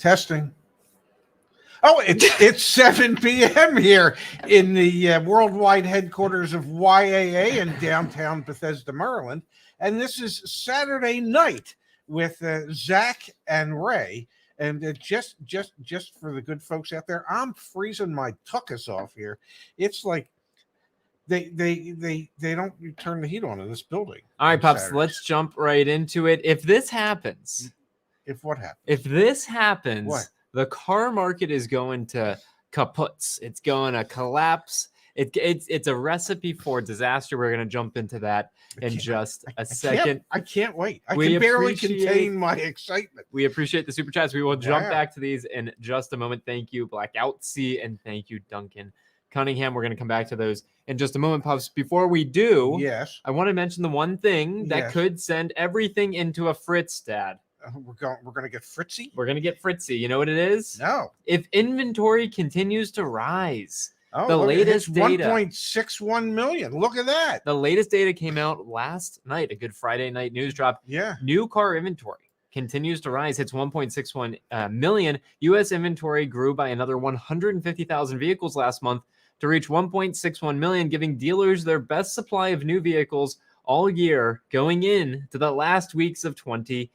Testing. Oh, it's 7 p.m. here in the worldwide headquarters of YAA in downtown Bethesda, Maryland. And this is Saturday night with Zach and Ray. And just for the good folks out there, I'm freezing my tuchus off here. It's like they don't turn the heat on in this building. All right, Pops, Saturdays. Let's jump right into it. If this happens, what happens? If this happens, what? The car market is going to kaputs. It's going to collapse. It's a recipe for disaster. We're going to jump into that in just a second. I can't wait. I can barely contain my excitement. We appreciate the super chats. We will jump back to these in just a moment. Thank you, Blackout C, and thank you, Duncan Cunningham. We're going to come back to those in just a moment, Puffs. Before we do, yes, I want to mention the one thing that could send everything into a fritz, Dad. We're going to get fritzy? We're going to get fritzy. You know what it is? No. If inventory continues to rise, the latest data, 1.61 million. Look at that. The latest data came out last night, a good Friday night news drop. Yeah. New car inventory continues to rise, hits 1.61 million. U.S. inventory grew by another 150,000 vehicles last month to reach 1.61 million, giving dealers their best supply of new vehicles all year going into the last weeks of 2022.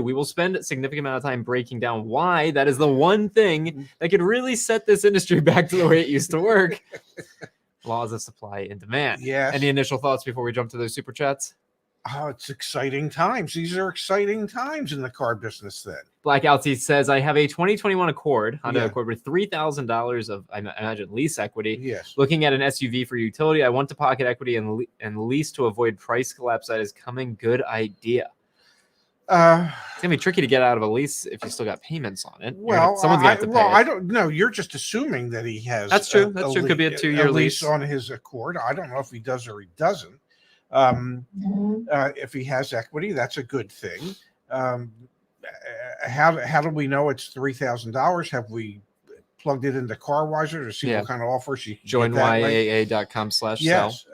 We will spend a significant amount of time breaking down why that is the one thing that could really set this industry back to the way it used to work. Laws of supply and demand. Yes. Any initial thoughts before we jump to those super chats? Oh, it's exciting times. These are exciting times in the car business then. Blackout C says, I have a 2021 Honda Accord with $3,000 of, I imagine, lease equity. Yes. Looking at an SUV for utility, I want to pocket equity and lease to avoid price collapse. That is coming. Good idea. It's gonna be tricky to get out of a lease if you still got payments on it. Well, someone's gonna have to pay. I don't know. You're just assuming that he has. That's true. That's true. Could be a 2-year lease on his Accord. I don't know if he does or he doesn't. If he has equity, that's a good thing. How do we know it's $3,000? Have we plugged it into CarWiser to see what kind of offers you can join YAA.com/sell? Yes.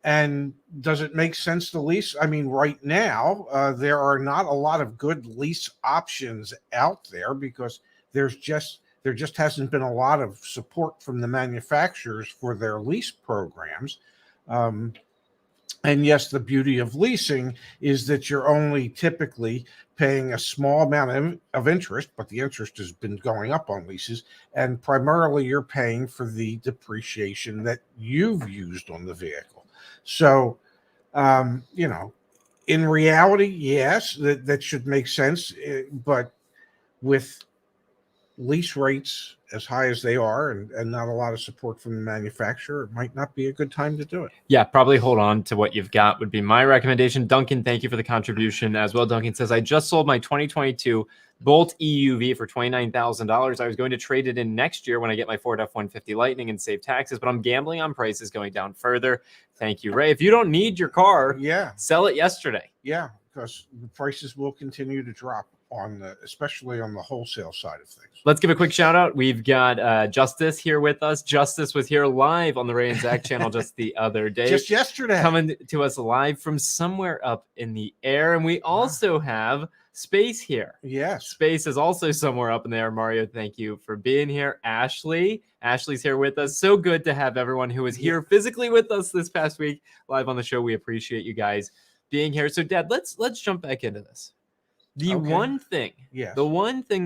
And does it make sense to lease? I mean, right now, there are not a lot of good lease options out there because there just hasn't been a lot of support from the manufacturers for their lease programs. And yes, the beauty of leasing is that you're only typically paying a small amount of interest, but the interest has been going up on leases, and primarily you're paying for the depreciation that you've used on the vehicle. So, in reality, yes, that should make sense. But with lease rates as high as they are and not a lot of support from the manufacturer, it might not be a good time to do it. Yeah, probably hold on to what you've got would be my recommendation. Duncan, thank you for the contribution as well. Duncan says, I just sold my 2022 Bolt EUV for $29,000. I was going to trade it in next year when I get my Ford F-150 Lightning and save taxes, but I'm gambling on prices going down further. Thank you, Ray. If you don't need your car, sell it yesterday. Yeah, because the prices will continue to drop especially on the wholesale side of things. Let's give a quick shout out. We've got Justice here with us. Justice was here live on the Ray and Zach channel just the other day. Just yesterday. Coming to us live from somewhere up in the air. And we also have Space here. Yes. Space is also somewhere up in the air. Mario, thank you for being here. Ashley's here with us. So good to have everyone who was here physically with us this past week live on the show. We appreciate you guys being here. So, Dad, let's jump back into this. The one thing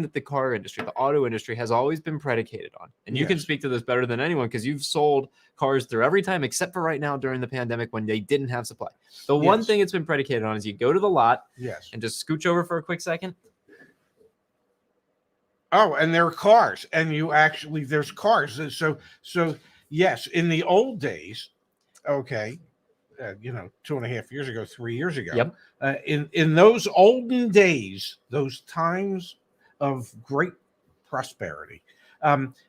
that the car industry, the auto industry has always been predicated on, and you can speak to this better than anyone because you've sold cars through every time except for right now during the pandemic when they didn't have supply. The one thing it's been predicated on is you go to the lot and just scooch over for a quick second. Oh, and there are cars, and there's cars. So yes, in the old days, 2.5 years ago, 3 years ago. In those olden days, those times of great prosperity,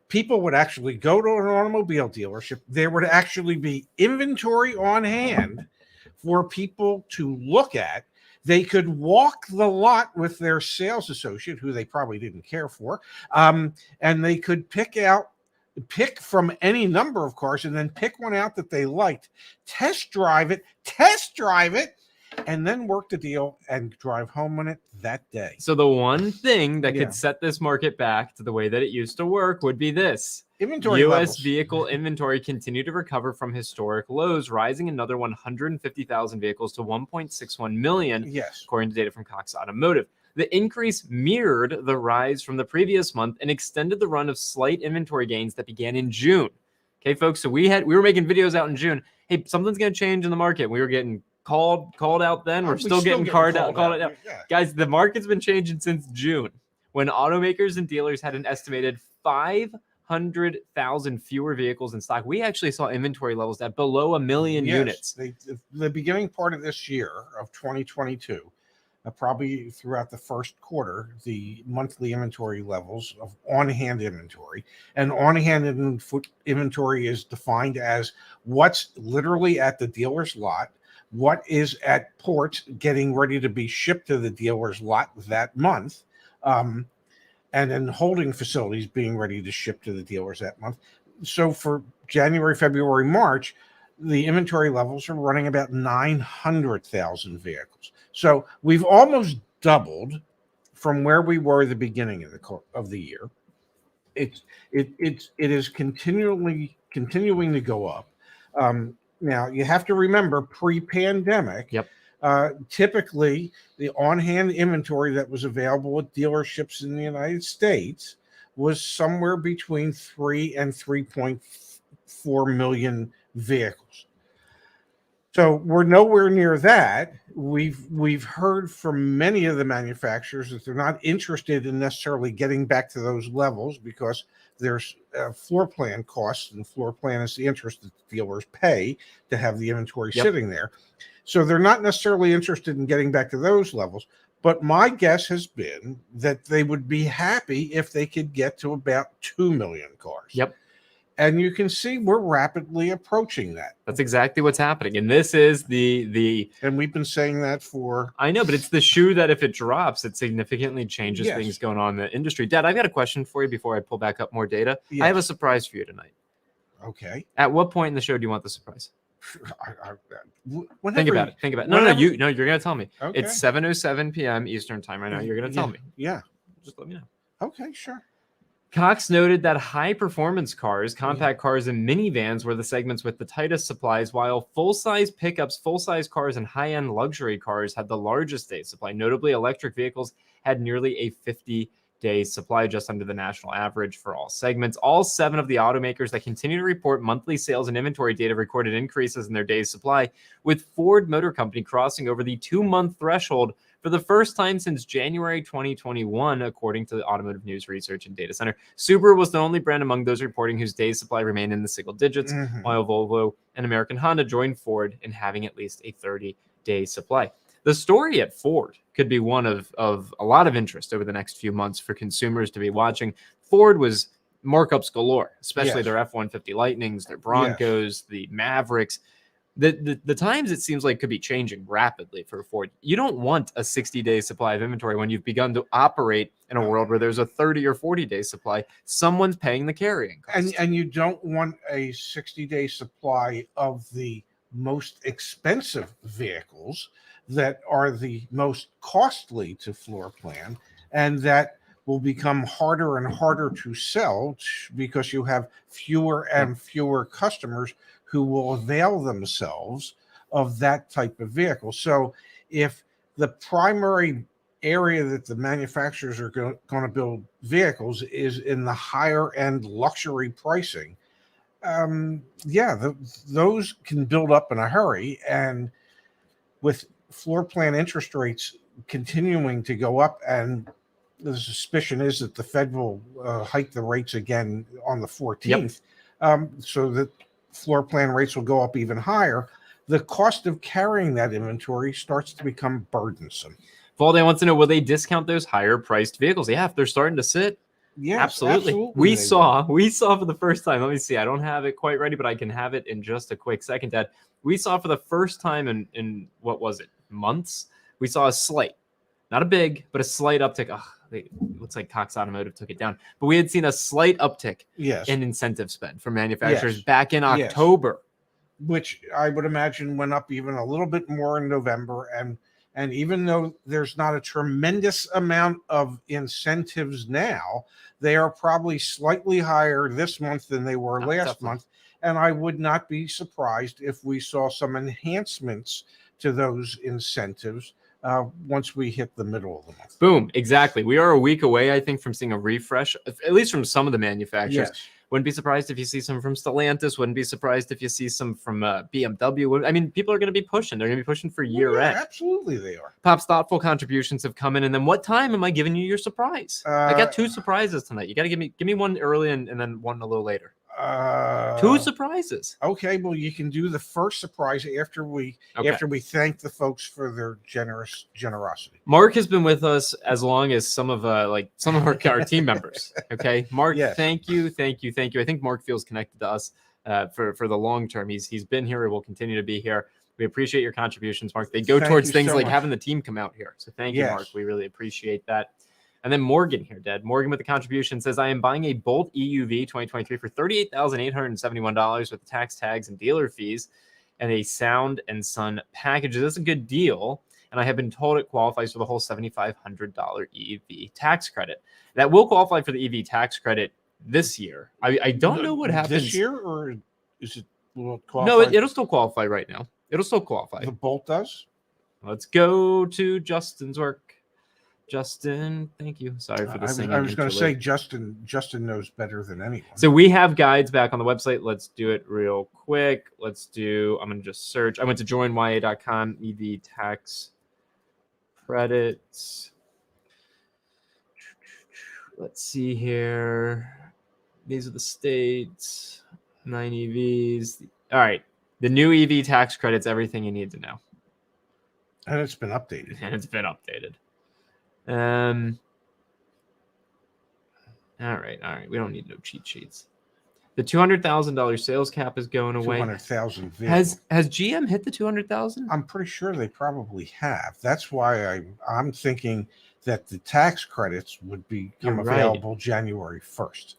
people would actually go to an automobile dealership. There would actually be inventory on hand for people to look at. They could walk the lot with their sales associate, who they probably didn't care for, and they could pick from any number of cars and then pick one out that they liked, test drive it, and then work the deal and drive home on it that day. So the one thing that Yeah. could set this market back to the way that it used to work would be this. Inventory U.S. levels. vehicle inventory continued to recover from historic lows, rising another 150,000 vehicles to 1.61 million, Yes. according to data from Cox Automotive. The increase mirrored the rise from the previous month and extended the run of slight inventory gains that began in June. Okay, folks, so we were making videos out in June. Hey, something's going to change in the market. We were getting called out then. We're still getting called out. Yeah. Guys, the market's been changing since June, when automakers and dealers had an estimated 500,000 fewer vehicles in stock. We actually saw inventory levels at below 1 million units. The beginning part of this year of 2022, probably throughout the first quarter, the monthly inventory levels of on-hand inventory, and on-hand inventory is defined as what's literally at the dealer's lot, what is at ports getting ready to be shipped to the dealer's lot that month, and then holding facilities being ready to ship to the dealers that month. So for January, February, March, the inventory levels are running about 900,000 vehicles. So we've almost doubled from where we were at the beginning of the year. It is continuing to go up. Now you have to remember, pre-pandemic, typically the on-hand inventory that was available at dealerships in the United States was somewhere between 3 and 3.4 million vehicles. So we're nowhere near that. We've heard from many of the manufacturers that they're not interested in necessarily getting back to those levels because there's floor plan costs, and floor plan is the interest that the dealers pay to have the inventory sitting there. So they're not necessarily interested in getting back to those levels. But my guess has been that they would be happy if they could get to about 2 million cars. And you can see we're rapidly approaching that. That's exactly what's happening. And this is the and we've been saying that for... I know, but it's the shoe that if it drops, it significantly changes things going on in the industry. Dad, I've got a question for you before I pull back up more data. I have a surprise for you tonight. Okay. At what point in the show do you want the surprise? Think about it. No, you're going to tell me. Okay. It's 7:07 p.m. Eastern time right now. You're going to tell me. Yeah. Just let me know. Okay, sure. Cox noted that high-performance cars, compact cars, and minivans were the segments with the tightest supplies, while full-size pickups, full-size cars, and high-end luxury cars had the largest day supply. Notably, electric vehicles had nearly a 50-day supply, just under the national average for all segments. All 7 of the automakers that continue to report monthly sales and inventory data recorded increases in their days supply, with Ford Motor Company crossing over the 2-month threshold for the first time since January 2021, according to the Automotive News Research and Data Center. Subaru was the only brand among those reporting whose days supply remained in the single digits, while Volvo and American Honda joined Ford in having at least a 30-day supply. The story at Ford could be one of a lot of interest over the next few months for consumers to be watching. Ford was markups galore, especially their F-150 Lightnings, their Broncos, the Mavericks. The times it seems like could be changing rapidly for Ford. You don't want a 60-day supply of inventory when you've begun to operate in a world where there's a 30 or 40-day supply. Someone's paying the carrying cost. And you don't want a 60-day supply of the most expensive vehicles that are the most costly to floor plan, and that will become harder and harder to sell because you have fewer and fewer customers who will avail themselves of that type of vehicle. So if the primary area that the manufacturers are going to build vehicles is in the higher end luxury pricing, those can build up in a hurry. And with floor plan interest rates continuing to go up, and the suspicion is that the Fed will hike the rates again on the 14th, so that floor plan rates will go up even higher, the cost of carrying that inventory starts to become burdensome. Valde wants to know, will they discount those higher priced vehicles? Yeah, if they're starting to sit. Yes, absolutely. We saw for the first time. Let me see. I don't have it quite ready, but I can have it in just a quick second, Dad. We saw for the first time in what was it, months? We saw a slight, not a big, but a slight uptick. It looks like Cox Automotive took it down, but we had seen a slight uptick in incentive spend from manufacturers back in October. which I would imagine went up even a little bit more in November. And even though there's not a tremendous amount of incentives now, they are probably slightly higher this month than they were last Definitely. month. And I would not be surprised if we saw some enhancements to those incentives once we hit the middle of the month. Boom. Exactly. We are a week away, I think, from seeing a refresh, at least from some of the manufacturers. Yes. Wouldn't be surprised if you see some from Stellantis. Wouldn't be surprised if you see some from BMW. I mean, people are going to be pushing. They're going to be pushing for year end. Absolutely, they are. Pop's thoughtful contributions have come in. And then what time am I giving you your surprise? I got 2 surprises tonight. You got to give me one early and then one a little later. 2 surprises. Okay, well, you can do the first surprise after we thank the folks for their generosity. Mark has been with us as long as some of our team members. Okay, Mark, Yes. thank you. I think Mark feels connected to us for the long term. He's been here. He will continue to be here. We appreciate your contributions, Mark. They go towards things like having the team come out here. So thank you, Mark. We really appreciate that. And then Morgan here, Dad. Morgan with the contribution says, I am buying a Bolt EUV 2023 for $38,871 with tax tags and dealer fees and a Sound and Sun package. That's a good deal. And I have been told it qualifies for the whole $7,500 EV tax credit. That will qualify for the EV tax credit this year. I don't know what happens. This year, or is it will qualify? No, it'll still qualify right now. It'll still qualify. The Bolt does? Let's go to Justin's work. Justin, thank you. Sorry for the singing. I was going to say Justin knows better than anyone. So we have guides back on the website. Let's do it real quick. I'm going to just search. I went to joinYA.com, EV tax credits. Let's see here. These are the states, 9 EVs. All right. The new EV tax credits, everything you need to know. And it's been updated. All right. We don't need no cheat sheets. The $200,000 sales cap is going away. 200,000 Has GM hit the 200,000? I'm pretty sure they probably have. That's why I'm thinking that the tax credits would become available January 1st.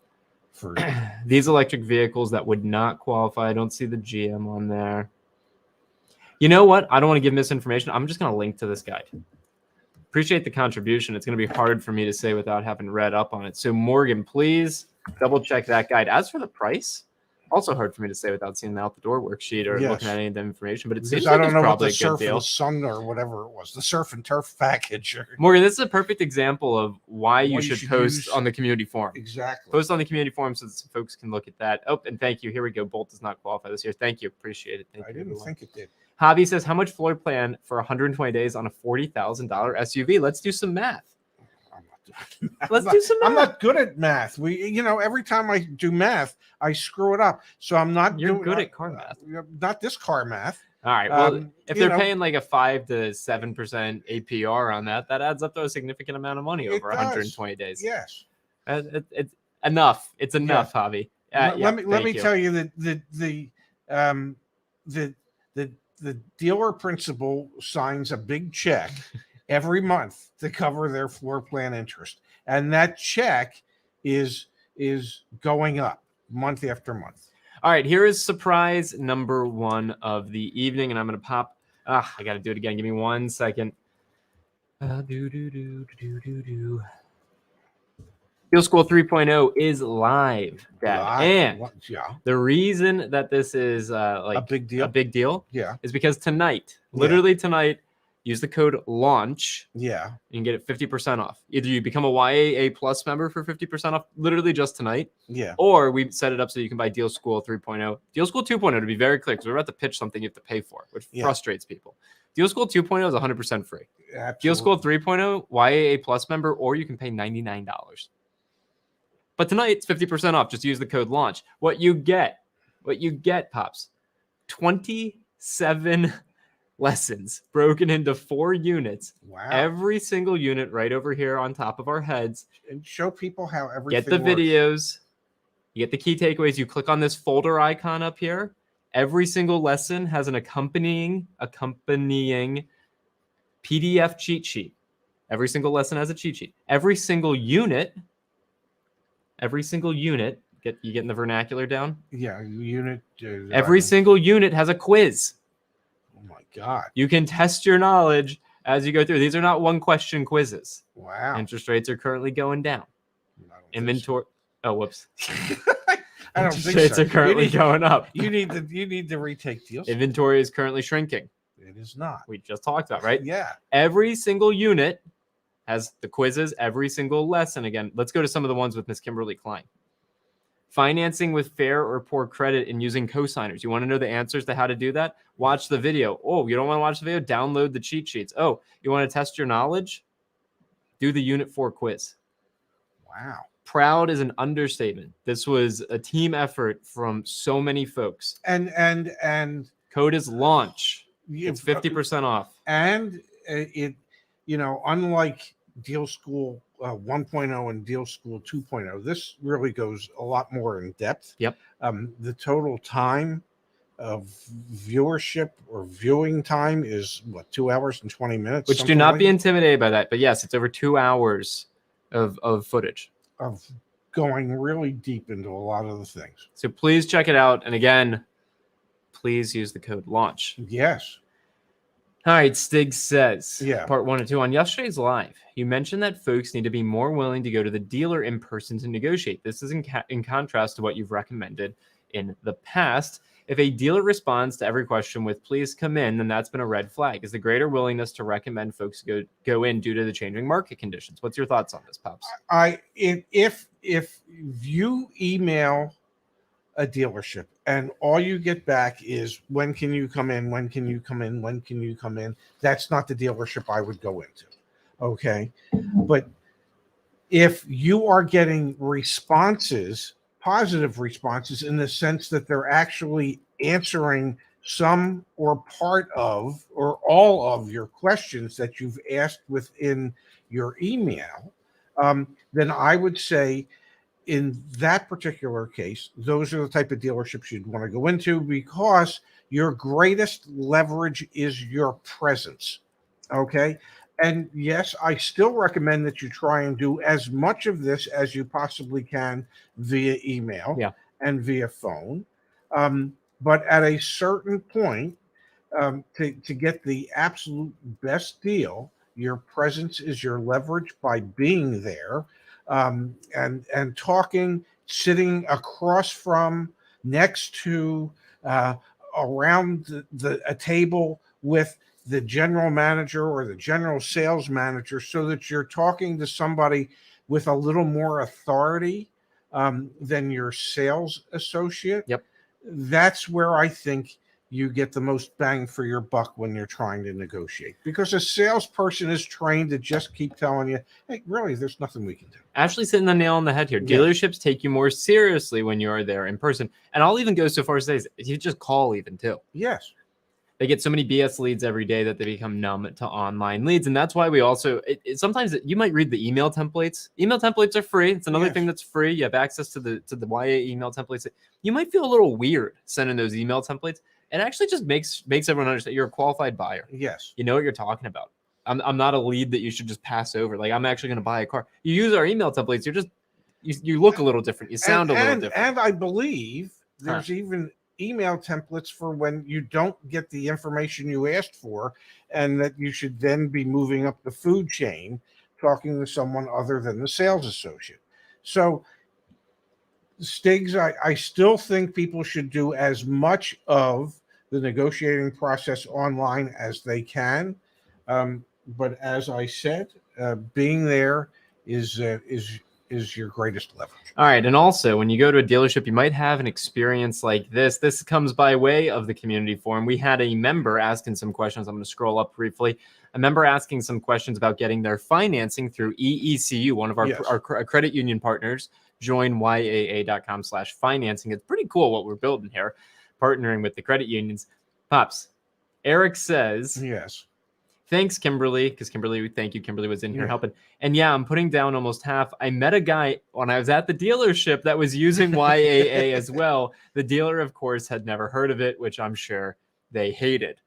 For these electric vehicles that would not qualify. I don't see the GM on there. You know what? I don't want to give misinformation. I'm just going to link to this guide. Appreciate the contribution. It's going to be hard for me to say without having read up on it. So Morgan, please double check that guide. As for the price, also hard for me to say without seeing the out the door worksheet or looking at any of the information. But it seems like it's probably a good deal. The Sun or whatever it was, the Surf and Turf package. Morgan, this is a perfect example of why you should post on the community forum. Exactly. Post on the community forum so that folks can look at that. Oh, and thank you. Here we go. Bolt does not qualify this year. Thank you. Appreciate it. I didn't think it did. Hobby says, how much floor plan for 120 days on a $40,000 SUV? Let's do some math. Let's do some math. I'm not good at math. Every time I do math, I screw it up. So I'm not. You're good at car math. Not this car math. All right. Well, if they're paying like a 5 to 7% APR on that, that adds up to a significant amount of money over 120 days. Yes. It's enough. It's enough, Hobby. Let me tell you that the dealer principal signs a big check every month to cover their floor plan interest, and that check is going up month after month. All right, here is surprise number 1 of the evening, and I'm going to pop. I got to do it again. Give me 1 second. Deal School 3.0 is live, Dad. And the reason that this is a big deal, is because tonight, literally tonight, use the code LAUNCH. Yeah. And get it 50% off. Either you become a YAA Plus member for 50% off literally just tonight. Yeah. Or we set it up so you can buy Deal School 3.0. Deal School 2.0, to be very clear, because we're about to pitch something you have to pay for, which frustrates people. Deal School 2.0 is 100% free. Absolutely. Deal School 3.0, YAA Plus member, or you can pay $99. But tonight it's 50% off. Just use the code LAUNCH. What you get, Pops, 27 lessons broken into 4 units. Wow. Every single unit right over here on top of our heads. And show people how everything Get the works. videos. You get the key takeaways. You click on this folder icon up here. Every single lesson has an accompanying PDF cheat sheet. Every single lesson has a cheat sheet. Every single unit You getting the vernacular down? Yeah, unit. Every single unit has a quiz. Oh my God. You can test your knowledge as you go through. These are not one question quizzes. Wow. Interest rates are currently going down. Inventory. Oh, whoops. I don't Interest think rates so. are currently going up. You need to retake deals. Inventory is currently shrinking. It is not. We just talked about, right? Yeah. Every single unit has the quizzes, every single lesson. Again, let's go to some of the ones with Miss Kimberly Klein. Financing with fair or poor credit and using cosigners. You want to know the answers to how to do that? Watch the video. Oh, you don't want to watch the video? Download the cheat sheets. Oh, you want to test your knowledge? Do the Unit 4 quiz. Wow. Proud is an understatement. This was a team effort from so many folks. And code is launch. It's 50% off. And it, unlike Deal School 1.0 and Deal School 2.0, this really goes a lot more in depth. Yep. The total time of viewership or viewing time is 2 hours and 20 minutes. Which do not be intimidated by that. But yes, it's over 2 hours of footage. Of going really deep into a lot of the things. So please check it out. And again, please use the code launch. Yes. All right, Stig says, yeah. Part 1 and 2 on yesterday's live, you mentioned that folks need to be more willing to go to the dealer in person to negotiate. This is in contrast to what you've recommended in the past. If a dealer responds to every question with "please come in," then that's been a red flag. Is the greater willingness to recommend folks go in due to the changing market conditions? What's your thoughts on this, Pops? If you email a dealership and all you get back is "when can you come in? When can you come in? When can you come in?" That's not the dealership I would go into. Okay, but if you are getting responses, positive responses, in the sense that they're actually answering some or part of or all of your questions that you've asked within your email, then I would say in that particular case, those are the type of dealerships you'd want to go into, because your greatest leverage is your presence. Okay. And yes, I still recommend that you try and do as much of this as you possibly can via email and via phone. But at a certain point, to get the absolute best deal, your presence is your leverage by being there, and talking, sitting across from, next to, around a table with the general manager or the general sales manager, so that you're talking to somebody with a little more authority than your sales associate. Yep. That's where I think you get the most bang for your buck when you're trying to negotiate, because a salesperson is trained to just keep telling you, "Hey, really, there's nothing we can do." Ashley's hitting the nail on the head here. Dealerships take you more seriously when you are there in person. And I'll even go so far as to say, you just call even too. Yes. They get so many BS leads every day that they become numb to online leads. And that's why we also, sometimes you might read the email templates. Email templates are free. It's another thing that's free. You have access to the YAA email templates. You might feel a little weird sending those email templates. It actually just makes everyone understand you're a qualified buyer. Yes. You know what you're talking about. I'm not a lead that you should just pass over. Like, I'm actually going to buy a car. You use our email templates. You're just, you look a little different. You sound a little different. And I believe there's even email templates for when you don't get the information you asked for, and that you should then be moving up the food chain, talking to someone other than the sales associate. So, Stigs, I still think people should do as much of the negotiating process online as they can. But as I said, being there is your greatest leverage. All right. And also, when you go to a dealership, you might have an experience like this. This comes by way of the community forum. We had a member asking some questions. I'm going to scroll up briefly. A member asking some questions about getting their financing through EECU, one of our credit union partners. Join YAA.com/financing. It's pretty cool what we're building here, partnering with the credit unions. Pops, Eric says, yes. Thanks, Kimberly, because thank you. Kimberly was in here helping. And yeah, I'm putting down almost half. I met a guy when I was at the dealership that was using YAA as well. The dealer, of course, had never heard of it, which I'm sure they hated.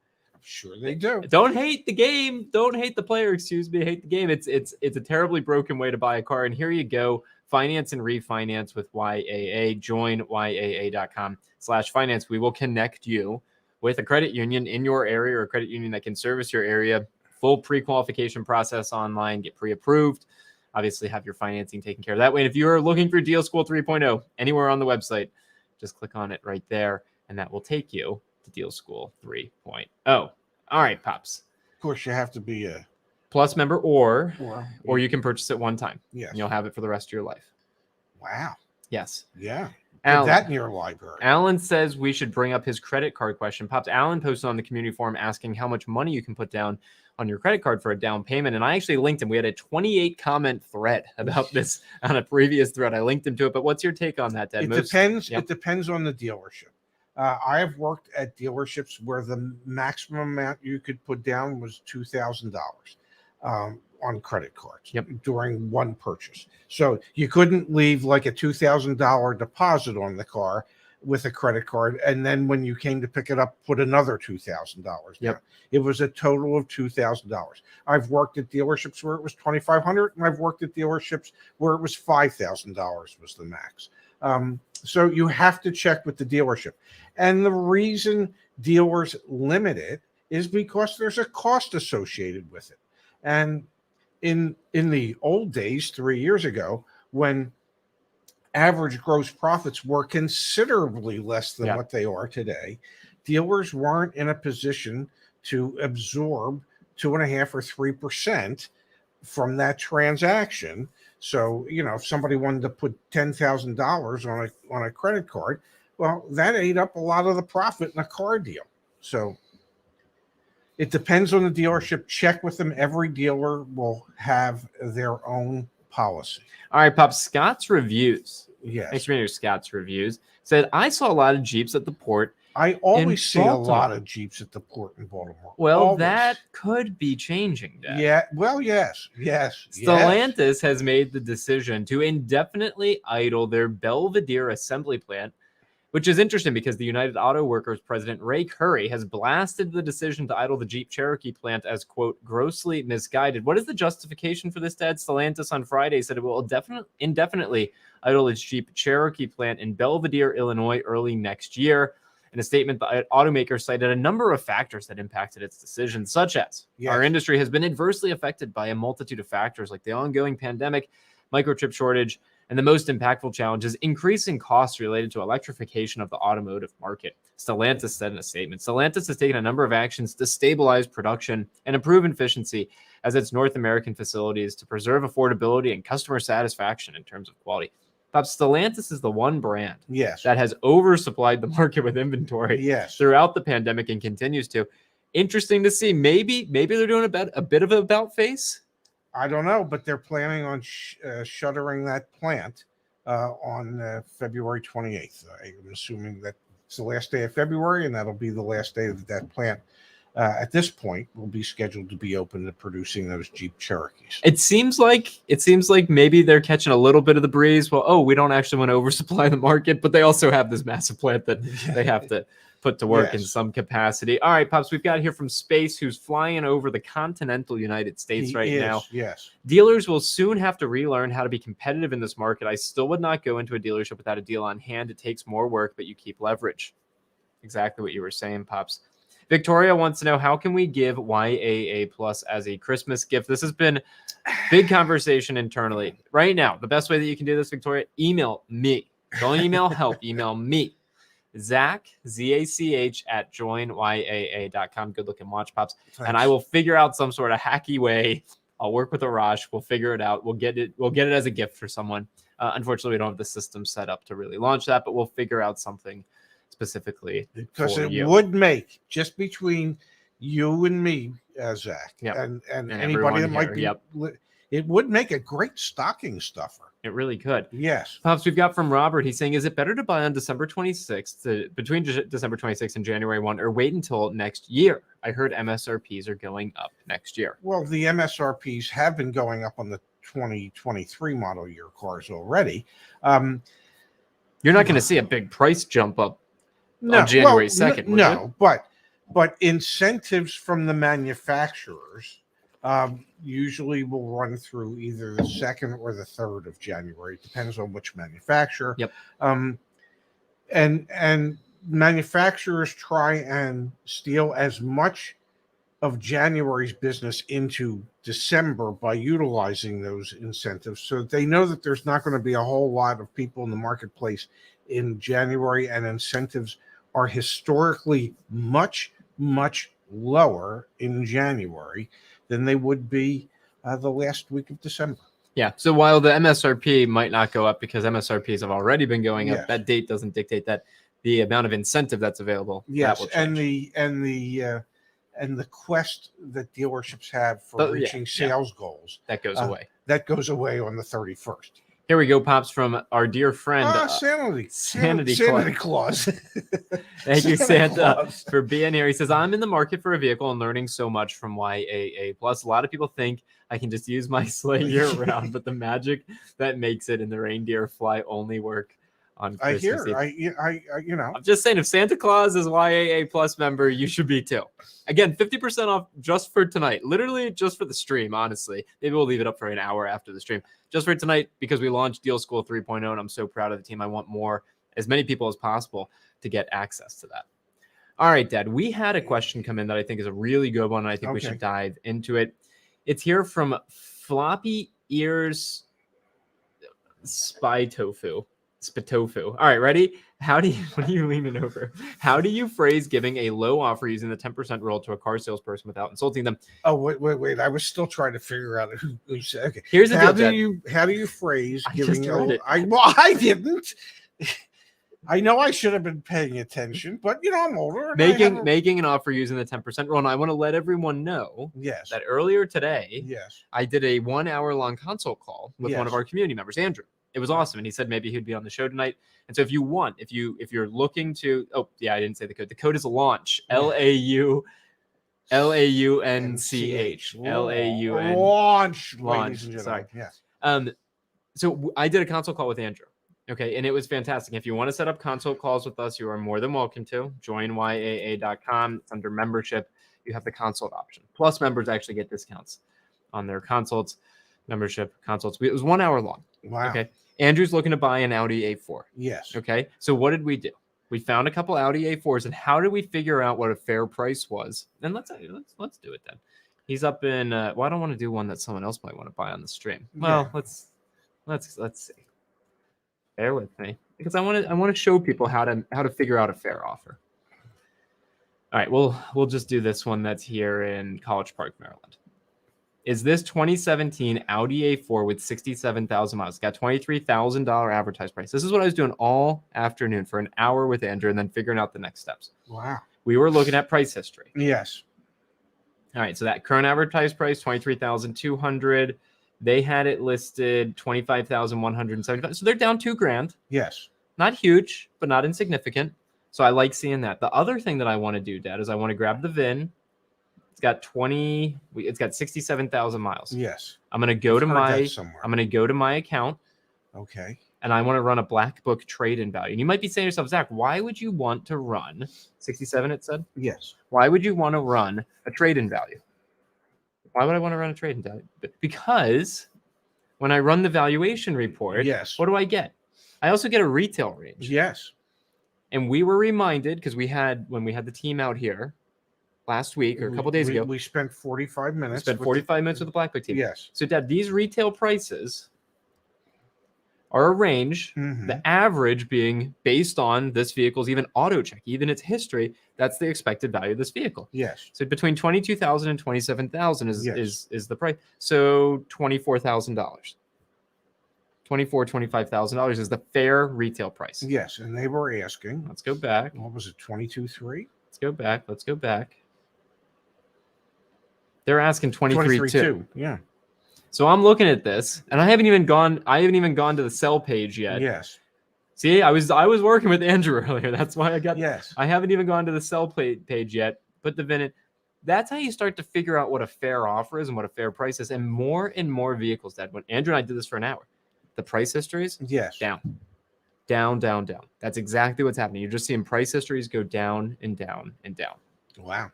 Sure they do. Don't hate the game. Don't hate the player. Excuse me. Hate the game. It's a terribly broken way to buy a car. And here you go. Finance and refinance with YAA. Join YAA.com/finance. We will connect you with a credit union in your area or a credit union that can service your area. Full pre-qualification process online. Get pre-approved. Obviously, have your financing taken care of that way. And if you're looking for Deal School 3.0 anywhere on the website, just click on it right there, and that will take you to Deal School 3.0. All right, Pops. Of course, you have to be a Plus member, or you can purchase it one time. Yes. And you'll have it for the rest of your life. Wow. Yes. Yeah. Alan, Put that in your library. Alan says we should bring up his credit card question. Pops, Alan posted on the community forum asking how much money you can put down on your credit card for a down payment. And I actually linked him. We had a 28 comment thread about this on a previous thread. I linked him to it. But what's your take on that, Dad? It depends. Yep. It depends on the dealership. I have worked at dealerships where the maximum amount you could put down was $2,000 on credit cards during one purchase. So you couldn't leave like a $2,000 deposit on the car with a credit card, and then when you came to pick it up, put another $2,000 down. It was a total of $2,000. I've worked at dealerships where it was $2,500, and I've worked at dealerships where it was $5,000 was the max. So you have to check with the dealership, and the reason dealers limit it is because there's a cost associated with it. And in the old days, 3 years ago, when average gross profits were considerably less than what they are today, dealers weren't in a position to absorb 2.5 or 3% from that transaction. So, if somebody wanted to put $10,000 on a credit card, well, that ate up a lot of the profit in a car deal. So it depends on the dealership. Check with them. Every dealer will have their own policy. All right, Pop. Scott's Reviews. Yes. Thanks for your Scott's Reviews. Said, I saw a lot of Jeeps at the port. I always see a lot of Jeeps at the port in Baltimore. Well, that could be changing, Dad. Yeah. Well, yes. Stellantis has made the decision to indefinitely idle their Belvedere assembly plant, which is interesting because the United Auto Workers president, Ray Curry, has blasted the decision to idle the Jeep Cherokee plant as, quote, grossly misguided. What is the justification for this, Dad? Stellantis on Friday said it will indefinitely idle its Jeep Cherokee plant in Belvedere, Illinois, early next year. In a statement, the automaker cited a number of factors that impacted its decision, such as our industry has been adversely affected by a multitude of factors like the ongoing pandemic, microchip shortage, and the most impactful challenge is increasing costs related to electrification of the automotive market. Stellantis said in a statement, Stellantis has taken a number of actions to stabilize production and improve efficiency as its North American facilities to preserve affordability and customer satisfaction in terms of quality. But Stellantis is the one brand that has oversupplied the market with inventory throughout the pandemic and continues to. Interesting to see. Maybe they're doing a bit of an about face. I don't know, but they're planning on shuttering that plant on February 28th. I'm assuming that it's the last day of February, and that'll be the last day that plant, at this point, will be scheduled to be open to producing those Jeep Cherokees. It seems like maybe they're catching a little bit of the breeze. Well, we don't actually want to oversupply the market, but they also have this massive plant that they have to put to work in some capacity. All right, Pops, we've got here from Space, who's flying over the continental United States now. Yes. Dealers will soon have to relearn how to be competitive in this market. I still would not go into a dealership without a deal on hand. It takes more work, but you keep leverage. Exactly what you were saying, Pops. Victoria wants to know, how can we give YAA Plus as a Christmas gift? This has been big conversation internally. Right now, the best way that you can do this, Victoria, email me. Don't email help, email me. Zach, Z-A-C-H, at joinyaa.com. Good looking watch, Pops. Thanks. And I will figure out some sort of hacky way. I'll work with Arash. We'll figure it out. We'll get it as a gift for someone. Unfortunately, we don't have the system set up to really launch that, but we'll figure out something specifically because it would make, just between you and me, Zach, and anybody that might be, it would make a great stocking stuffer. It really could. Yes. Pops, we've got from Robert. He's saying, is it better to buy on December 26th, between December 26th and January 1, or wait until next year? I heard MSRPs are going up next year. Well, the MSRPs have been going up on the 2023 model year cars already. You're not going to see a big price jump up on January 2nd, no, but But incentives from the manufacturers usually will run through either the 2nd or the 3rd of January. It depends on which manufacturer. Yep. And manufacturers try and steal as much of January's business into December by utilizing those incentives, so they know that there's not going to be a whole lot of people in the marketplace in January, and incentives are historically much lower in January than they would be the last week of December. Yeah. So while the MSRP might not go up because MSRPs have already been going up, Yes. that date doesn't dictate that the amount of incentive that's available. Yes, that will change. and the quest that dealerships have for reaching sales goals that goes away. That goes away on the 31st. Here we go, Pops, from our dear friend Sanity Claus. Thank you, Santa, for being here. He says, I'm in the market for a vehicle and learning so much from YAA Plus. A lot of people think I can just use my sleigh year round, but the magic that makes it and the reindeer fly only work on Christmas Eve. I'm just saying, if Santa Claus is YAA Plus member, you should be too. Again, 50% off just for tonight. Literally just for the stream, honestly. Maybe we'll leave it up for an hour after the stream. Just for tonight, because we launched Deal School 3.0, and I'm so proud of the team. I want as many people as possible to get access to that. All right, Dad, we had a question come in that I think is a really good one, and I think we should dive into it. It's here from Floppy Ears Spitofu. All right, ready? What are you leaning over? How do you phrase giving a low offer using the 10% rule to a car salesperson without insulting them? Oh, wait. I was still trying to figure out who said. Okay. Here's the deal, how do you phrase giving I didn't. I know I should have been paying attention, but I'm older. Making an offer using the 10% rule. And I want to let everyone know that earlier today, I did a 1 hour long consult call with one of our community members, Andrew. It was awesome. And he said maybe he'd be on the show tonight. And so if you're looking to, I didn't say the code. The code is launch, LAUNCH. Launch. Sorry. Yes. So I did a consult call with Andrew. Okay. And it was fantastic. If you want to set up consult calls with us, you are more than welcome to. Join YAA.com. It's under membership. You have the consult option. Plus members actually get discounts on their consults, membership consults. It was 1 hour long. Wow. Okay. Andrew's looking to buy an Audi A4. Yes. Okay. So what did we do? We found a couple Audi A4s, and how did we figure out what a fair price was? And let's do it then. He's up in. I don't want to do one that someone else might want to buy on the stream. Well, let's see. Bear with me, because I want to show people how to figure out a fair offer. All right. We'll just do this one that's here in College Park, Maryland. Is this 2017 Audi A4 with 67,000 miles? It's got $23,000 advertised price. This is what I was doing all afternoon for an hour with Andrew and then figuring out the next steps. Wow. We were looking at price history. Yes. All right. So that current advertised price, $23,200. They had it listed $25,175. So they're down $2,000. Yes. Not huge, but not insignificant. So I like seeing that. The other thing that I want to do, Dad, is I want to grab the VIN. It's got 67,000 miles. Yes. I'm going to go to my account. Okay. And I want to run a black book trade-in value. And you might be saying to yourself, Zach, why would you want to run 67, it said? Yes. Why would you want to run a trade-in value? Why would I want to run a trade-in value? Because when I run the valuation report, what do I get? I also get a retail range. Yes. And we were reminded, because when we had the team out here last week or a couple days ago, we spent 45 minutes. With the Black Book team. Yes. So, Dad, these retail prices are a range, the average being based on this vehicle's even auto check, even its history. That's the expected value of this vehicle. Yes. So between $22,000 and $27,000 is the price. So $24,000. $25,000 is the fair retail price. Yes, and they were asking. Let's go back. What was it? 22.3. Let's go back. They're asking 23.2. Yeah. So I'm looking at this, and I haven't even gone to the sell page yet. Yes. See, I was working with Andrew earlier. That's why I got. Yes. I haven't even gone to the sell page yet. Put the VIN in. That's how you start to figure out what a fair offer is and what a fair price is. And more vehicles, Dad. When Andrew and I did this for an hour, the price histories, down. That's exactly what's happening. You're just seeing price histories go down and down and down. Wow.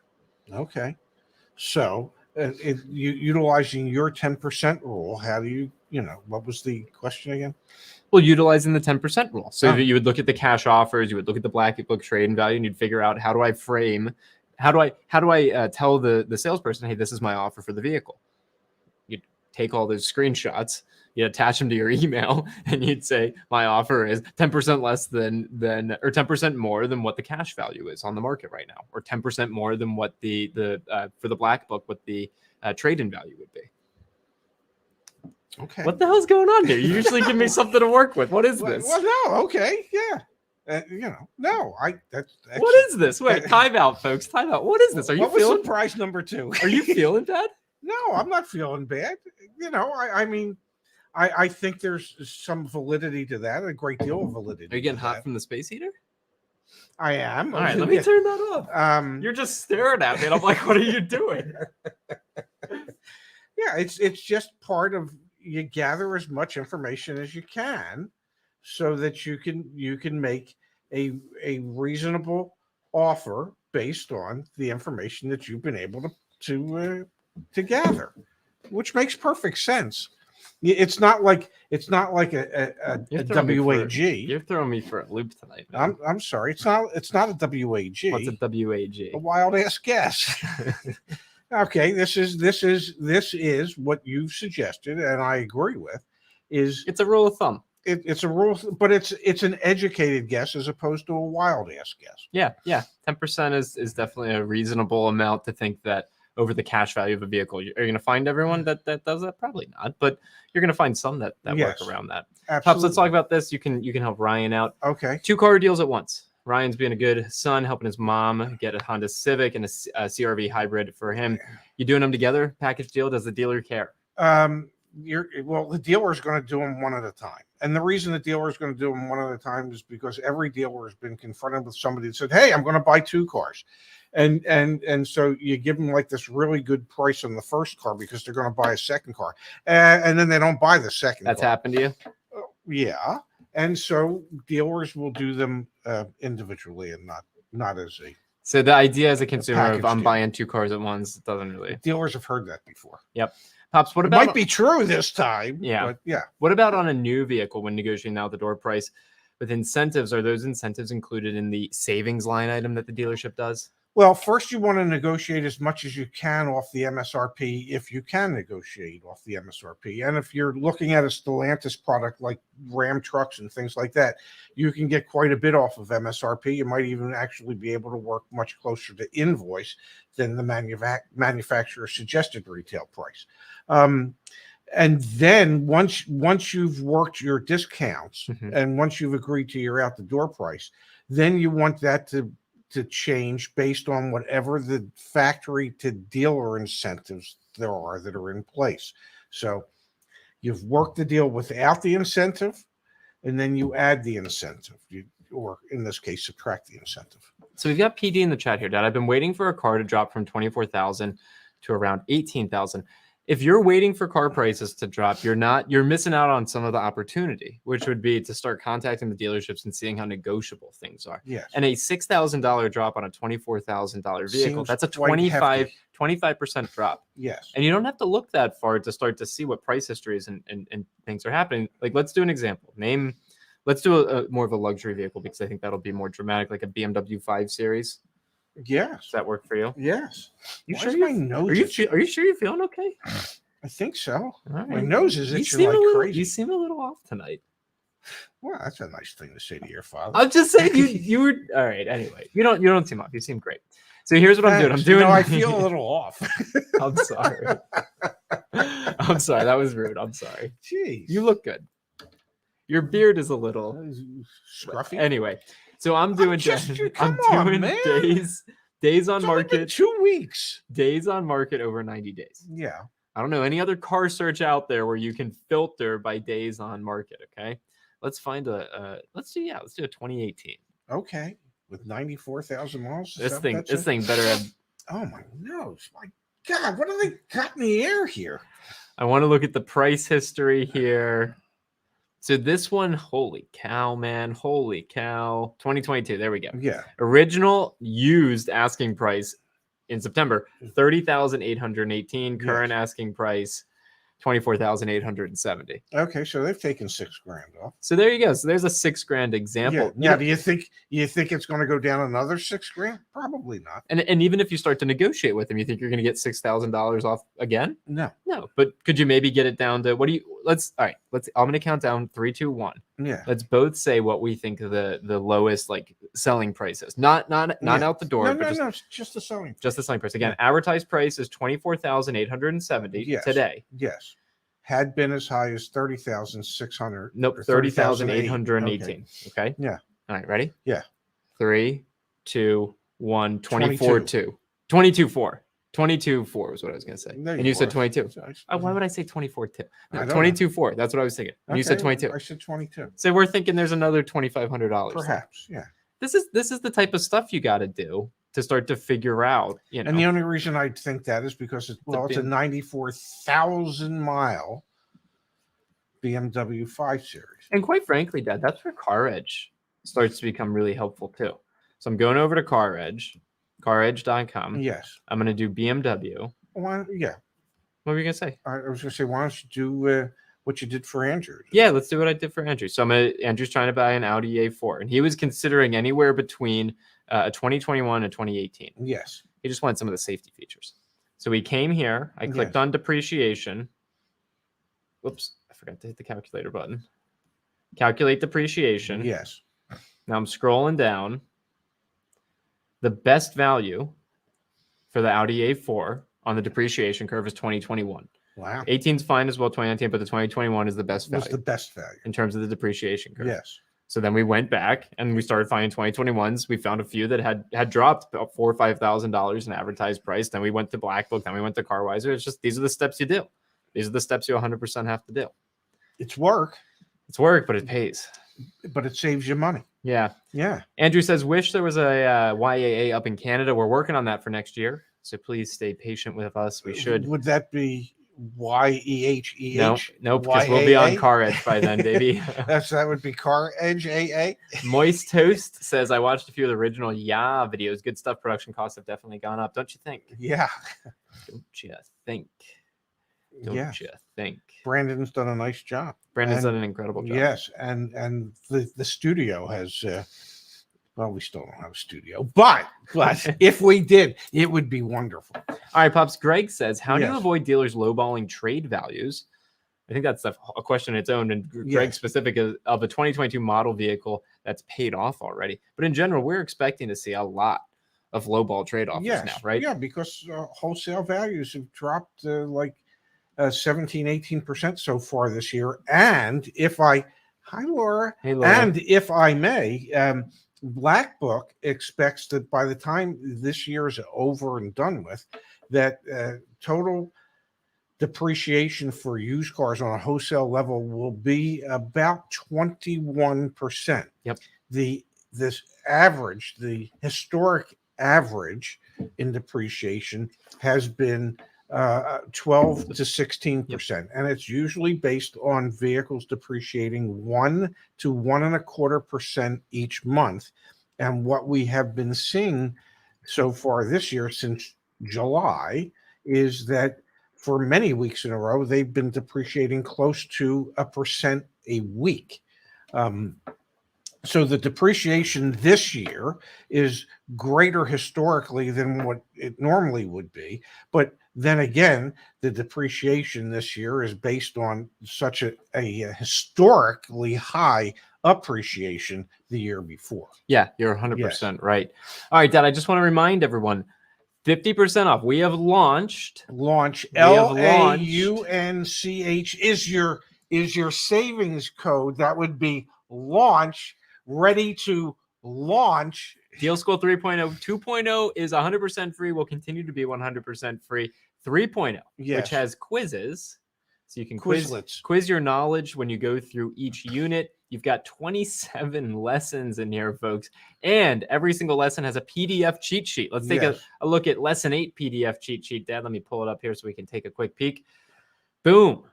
Okay. So, utilizing your 10% rule, how do you, what was the question again? Well, utilizing the 10% rule. So Oh. you would look at the cash offers, you would look at the black book trade and value, and you'd figure out how do I tell the salesperson, hey, this is my offer for the vehicle. You'd take all those screenshots, you attach them to your email, and you'd say my offer is 10% less than or 10% more than what the cash value is on the market right now, or 10% more than what the for the black book what the trade-in value would be. Okay. What the hell's going on here? You usually give me something to work with. What is this? Well, no. Okay. Yeah. No. That's what is this? Wait, time out, folks. Time out. What is this? Are you feeling? Surprise number 2? Are you feeling bad? No, I'm not feeling bad. I mean, I think there's some validity to that, a great deal of validity. Are you getting hot from the space heater? I am. All right, let me turn that off. You're just staring at me, and I'm like, what are you doing? Yeah, it's just part of, you gather as much information as you can so that you can make a reasonable offer based on the information that you've been able to gather, which makes perfect sense. It's not like a WAG. You're throwing me for a loop tonight. I'm sorry. It's not a WAG. What's a WAG? A wild ass guess. Okay, this is what you've suggested, and I agree with. It's a rule of thumb. It's a rule, but it's an educated guess as opposed to a wild ass guess. Yeah. 10% is definitely a reasonable amount to think that over the cash value of a vehicle. Are you going to find everyone that does that? Probably not, but you're going to find some that Yes, work around that. Absolutely. Pops, let's talk about this. You can help Ryan out. Okay. 2 car deals at once. Ryan's being a good son, helping his mom get a Honda Civic and a CRV hybrid for him. You doing them together? Package deal? Does the dealer care? The dealer is going to do them one at a time. And the reason the dealer is going to do them one at a time is because every dealer has been confronted with somebody that said, hey, I'm going to buy 2 cars. And so you give them like this really good price on the first car because they're going to buy a second car. And then they don't buy the second That's car. happened to you? Yeah. And so dealers will do them individually and not as a. So the idea as a consumer of I'm deal. buying 2 cars at once doesn't really. Dealers have heard that before. Yep. Pops, what about? It might be true this time. Yeah. But yeah. What about on a new vehicle when negotiating out the door price with incentives? Are those incentives included in the savings line item that the dealership does? Well, first you want to negotiate as much as you can off the MSRP if you can negotiate off the MSRP. And if you're looking at a Stellantis product like Ram trucks and things like that, you can get quite a bit off of MSRP. You might even actually be able to work much closer to invoice than the manufacturer's suggested retail price. And then once you've worked your discounts and once you've agreed to your out the door price, then you want that to change based on whatever the factory to dealer incentives there are that are in place. So you've worked the deal without the incentive, and then you add the incentive, or in this case, subtract the incentive. So we've got PD in the chat here, Dad. I've been waiting for a car to drop from 24,000 to around 18,000. If you're waiting for car prices to drop, you're missing out on some of the opportunity, which would be to start contacting the dealerships and seeing how negotiable things are. Yes. And a $6,000 drop on a $24,000 vehicle, Seems that's a quite 25% drop. Yes. And you don't have to look that far to start to see what price histories and things are happening. Like, let's do an example. Let's do a more of a luxury vehicle because I think that'll be more dramatic, like a BMW 5 Series. Yes. Does that work for you? Yes. You Why sure? is my nose are you sure you're feeling okay? I think so. All right. My nose is You itching seem like a little, crazy. You seem a little off tonight. Well, that's a nice thing to say to your father. I'm just saying you were all right. Anyway, you don't seem off. You seem great. So here's what I'm doing. I'm doing. I feel a little off. I'm sorry. I'm sorry. That was rude. I'm sorry. Jeez. You look good. Your beard is a little scruffy. Anyway, so I'm doing. I'm doing days on it's market. 2 weeks. Days on market over 90 days. Yeah. I don't know any other car search out there where you can filter by days on market. Okay, let's find let's do a 2018. Okay, with 94,000 miles. This thing better have. Oh my nose! My God, what do they got in the air here? I want to look at the price history here. So this one, holy cow, man, holy cow! 2022. There we go. Yeah. Original used asking price in September, 30,818. Current asking price, 24,870. Okay, so they've taken $6,000 off. So there you go. So there's a $6,000 example. Yeah. Now, do you think it's going to go down another $6,000? Probably not. And even if you start to negotiate with them, you think you're going to get $6,000 off again? No. But could you maybe get it down to I'm going to count down 3, 2, 1. Yeah. Let's both say what we think the lowest like selling price is. Not out the door. No, just the selling price. Just the selling price. Again, advertised price is 24,870 today. Yes. Had been as high as 30,600. Nope, 30,818. Okay. Yeah. All right, ready? Yeah. 3, 2, 1, 24.2. 22.4. 22.4 is what I was going to say. And you said 22. Why would I say 24.2? No, 22.4. That's what I was thinking. And you said 22. I said 22. So we're thinking there's another $2,500. Perhaps, yeah. This is the type of stuff you got to do to start to figure out, And the only reason I think that is because it's a 94,000 mile BMW 5 Series. And quite frankly, Dad, that's where Car Edge starts to become really helpful too. So I'm going over to Car Edge, caredge.com. Yes. I'm going to do BMW. Yeah. What were you going to say? I was going to say, why don't you do what you did for Andrew? Yeah, let's do what I did for Andrew. So Andrew's trying to buy an Audi A4, and he was considering anywhere between a 2021 and 2018. Yes. He just wanted some of the safety features. So we came here. I clicked on depreciation. Whoops, I forgot to hit the calculator button. Calculate depreciation. Yes. Now I'm scrolling down. The best value for the Audi A4 on the depreciation curve is 2021. Wow. 18's fine as well, 2019, but the 2021 is the best value. That's the best value in terms of the depreciation curve. Yes. So then we went back and we started finding 2021s. We found a few that had dropped about $4,000 or $5,000 in advertised price. Then we went to Black Book. Then we went to CarWiser. It's just these are the steps you do. These are the steps you 100% have to do. It's work. It's work, but it pays. But it saves you money. Yeah. Yeah. Andrew says, wish there was a YAA up in Canada. We're working on that for next year. So please stay patient with us. We should. Would that be YEHEH? Nope, because we'll be on Car Edge by then, baby. That would be Car Edge AA. Moist Toast says, I watched a few of the original YAA videos. Good stuff. Production costs have definitely gone up. Don't you think? Yeah. Don't you think? Don't you think? Brandon's done a nice job. Brandon's done an incredible job. Yes, and the studio has well, we still don't have a studio, but if we did, it would be wonderful. All right, Pops. Greg says, how do you avoid dealers lowballing trade values? I think that's a question in its own, and Greg specific of a 2022 model vehicle that's paid off already. But in general, we're expecting to see a lot of lowball trade offers now, right? Yeah, because wholesale values have dropped 17-18% so far this year. And hi Laura. Hey, Laura. And if I may, Black Book expects that by the time this year is over and done with, that total depreciation for used cars on a wholesale level will be about 21%. Yep. The historic average in depreciation has been 12 to 16%, and it's usually based on vehicles depreciating 1 to 1.25% each month. And what we have been seeing so far this year since July is that for many weeks in a row, they've been depreciating close to 1% a week. So the depreciation this year is greater historically than what it normally would be. But then again, the depreciation this year is based on such a historically high appreciation the year before. Yeah, you're 100% right. All right, Dad, I just want to remind everyone, 50% off. We have launched. LAUNCH is your savings code. That would be launch. Ready to launch. Deal School 3.0. 2.0 is 100% free. Will continue to be 100% free. 3.0, which has quizzes. So you can quiz your knowledge when you go through each unit. You've got 27 lessons in here, folks. And every single lesson has a PDF cheat sheet. Let's take a look at lesson 8 PDF cheat sheet. Dad, let me pull it up here so we can take a quick peek. Boom.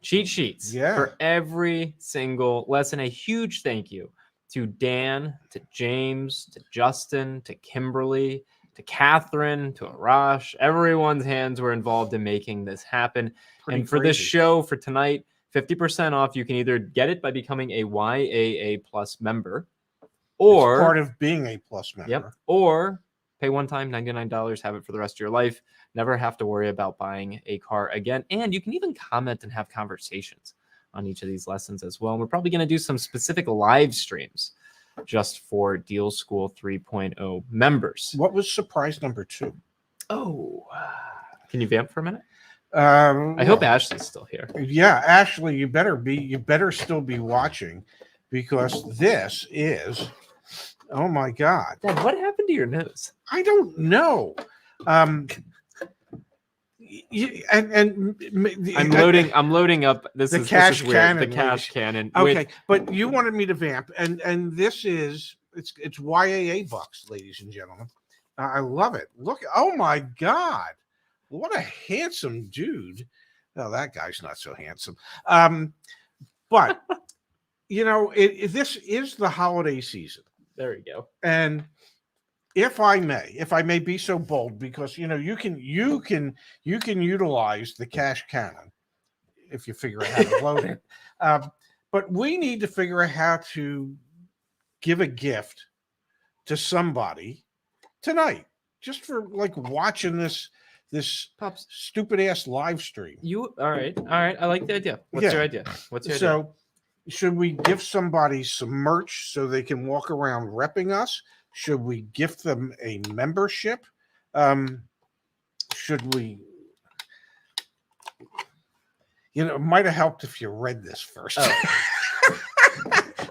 Cheat sheets for every single lesson. A huge thank you to Dan, to James, to Justin, to Kimberly, to Catherine, to Arash. Everyone's hands were involved in making this happen. Pretty and for this crazy. show for tonight, 50% off. You can either get it by becoming a YAA Plus member, or It's part of being a Plus member. Yep. Or pay one time, $99, have it for the rest of your life. Never have to worry about buying a car again. And you can even comment and have conversations on each of these lessons as well. And we're probably going to do some specific live streams just for Deal School 3.0 members. What was surprise number 2? Oh, can you vamp for a minute? I hope Ashley's still here. Yeah, Ashley, you better still be watching, because this is, oh my God. Dad, what happened to your nose? I don't know. I'm loading up. This is cash weird. cannon, The cash ladies. cannon. Okay, but you wanted me to vamp, and this is it's YAA bucks, ladies and gentlemen. I love it. Look, oh my God, what a handsome dude. Oh, that guy's not so handsome. But this is the holiday season. There we go. And if I may be so bold, because you can utilize the cash cannon if you figure out how to load it. But we need to figure out how to give a gift to somebody tonight, just for like watching this Pops, stupid ass live stream. all right. I like the idea. What's your idea? So should we give somebody some merch so they can walk around repping us? Should we gift them a membership? Should we? It might have helped if you read this first. Oh.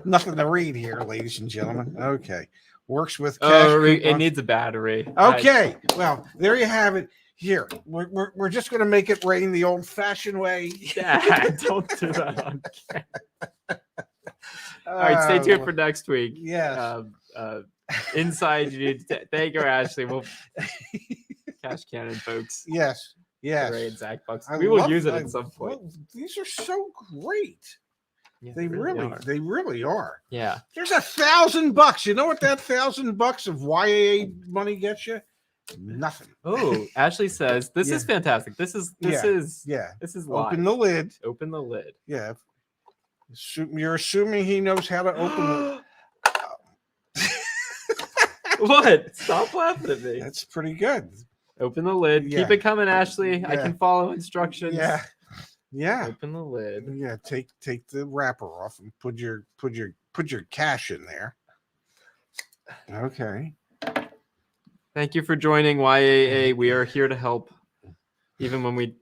Nothing to read here, ladies and gentlemen. Okay. Works with cash. It needs a battery. Okay. Well, there you have it. Here, we're just going to make it rain the old-fashioned way. Dad, don't do that on camera. All right, stay tuned for next week. Yes. Inside, you need to thank you, Ashley. We'll cash cannon, folks. Yes. Ray and Zach bucks. We will use it at some point. Well, these are so great. Yeah, they really are. Yeah. There's $1,000. You know what that $1,000 of YAA money gets you? Nothing. Oh, Ashley says this is fantastic. This is live. Open the lid. Open the lid. Yeah. You're assuming he knows how to open the. What? Stop laughing at me. That's pretty good. Open the lid. Yeah. Keep it coming, Ashley. Yeah. I can follow instructions. Yeah. Open the lid. Yeah. Take the wrapper off and put your cash in there. Okay. Thank you for joining YAA. We are here to help, even when we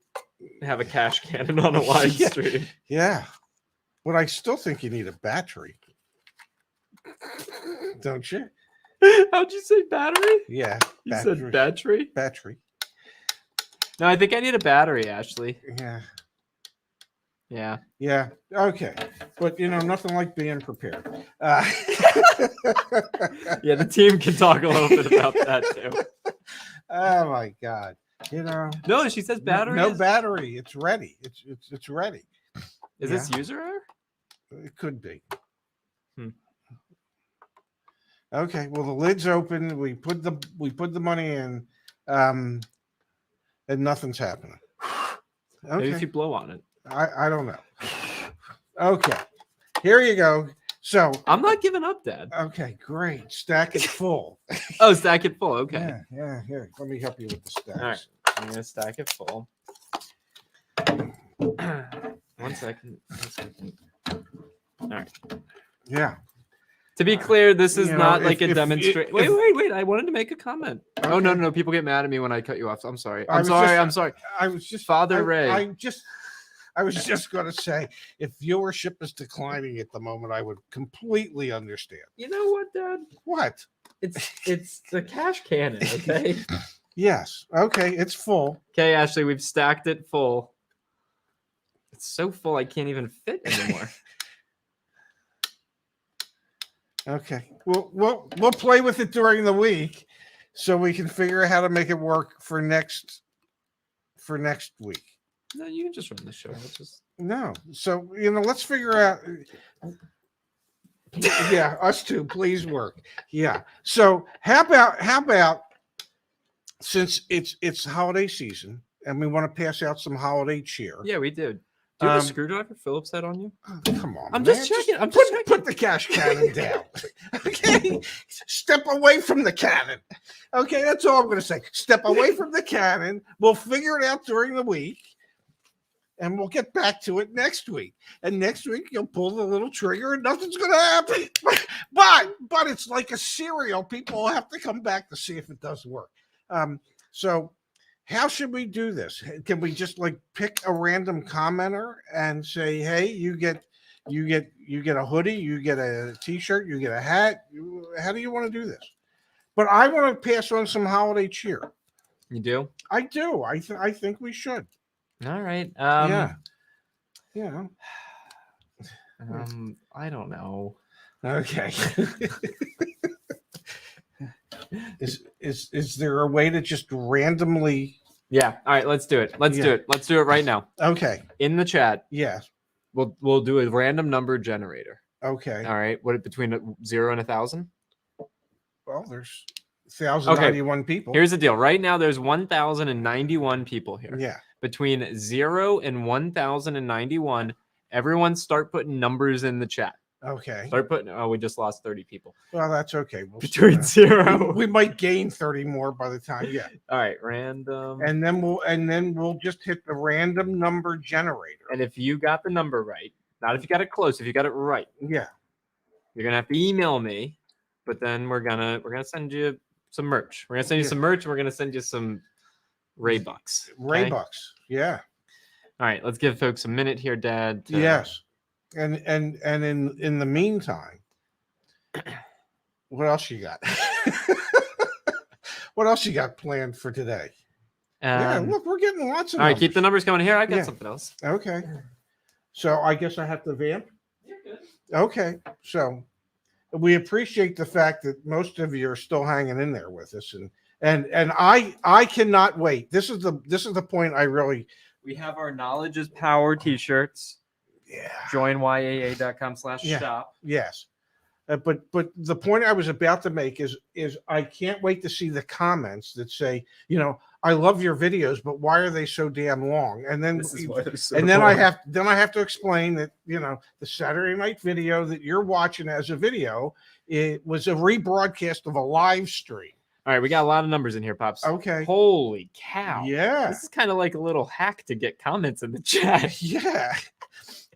have a cash cannon on a live stream. Yeah. But I still think you need a battery. Don't you? How'd you say battery? Yeah. You said battery? Battery. No, I think I need a battery, Ashley. Yeah. Yeah. Okay. But, nothing like being prepared. Yeah, the team can talk a little bit about that, too. Oh, my God. No, she says battery. No battery. It's ready. It's ready. Is this user error? It could be. Okay. Well, the lid's open. We put the money in, and nothing's happening. Okay. Maybe if you blow on it. I don't know. Okay. Here you go. So I'm not giving up, Dad. Okay, great. Stack it full. Oh, stack it full. Okay. Yeah. Here, let me help you with the stacks. All right. I'm gonna stack it full. 1 second. All right. Yeah. To be clear, this is not like a demonstration. Wait. I wanted to make a comment. Okay. Oh, no. People get mad at me when I cut you off. I'm sorry. I'm sorry. I was just Father Ray. I was just going to say, if viewership is declining at the moment, I would completely understand. You know what, Dad? What? It's the cash cannon, okay? Yes. Okay, it's full. Okay, Ashley, we've stacked it full. It's so full I can't even fit anymore. Okay. We'll play with it during the week so we can figure out how to make it work for next week. No, you can just run the show. No. So, let's figure out. Yeah, us two, please work. Yeah. So how about since it's holiday season and we want to pass out some holiday cheer. Yeah, we did. Do you have a screwdriver Phillips head on you? Oh, come on, I'm man. just checking. I'm just checking. Put the cash cannon down. Okay, step away from the cannon. Okay, that's all I'm going to say. Step away from the cannon. We'll figure it out during the week, and we'll get back to it next week. And next week you'll pull the little trigger, and nothing's going to happen. But it's like a cereal. People will have to come back to see if it does work. So. How should we do this? Can we just like pick a random commenter and say, "Hey, you get a hoodie, you get a T-shirt, you get a hat"? How do you want to do this? But I want to pass on some holiday cheer. You do? I do. I think we should. All right. Yeah. I don't know. Okay. Is there a way to just randomly? Yeah. All right. Let's do it. Let's do it. Let's do it right now. Okay. In the chat. Yes. We'll do a random number generator. Okay. All right. What between 0 and 1,000? Well, there's 1,091 people. Here's the deal. Right now, there's 1,091 people here. Yeah. Between 0 and 1,091, everyone start putting numbers in the chat. Okay. Start putting. Oh, we just lost 30 people. Well, that's okay. Between 0, we might gain 30 more by the time. Yeah. All right, random. And then we'll just hit the random number generator. And if you got the number right, not if you got it close, if you got it right, yeah, you're gonna have to email me. But then we're gonna send you some merch. We're gonna send you some merch. And we're gonna send you some Ray Bucks. Ray Okay? Bucks. Yeah. All right, let's give folks a minute here, Dad. Yes. And in the meantime, what else you got? What else you got planned for today? Yeah, look, we're getting lots of. All right, numbers. keep the numbers coming here. I got something else. Okay. So I guess I have to vamp. You're good. Okay. So we appreciate the fact that most of you are still hanging in there with us, and I cannot wait. This is the point I really. We have our Knowledge is Power t-shirts. Yeah. Join YAA.com/shop. Yes. But the point I was about to make is I can't wait to see the comments that say, I love your videos, but why are they so damn long? And then I have to explain that the Saturday night video that you're watching as a video, it was a rebroadcast of a live stream. All right, we got a lot of numbers in here, Pops. Okay. Holy cow. Yeah. This is kind of like a little hack to get comments in the chat. Yeah.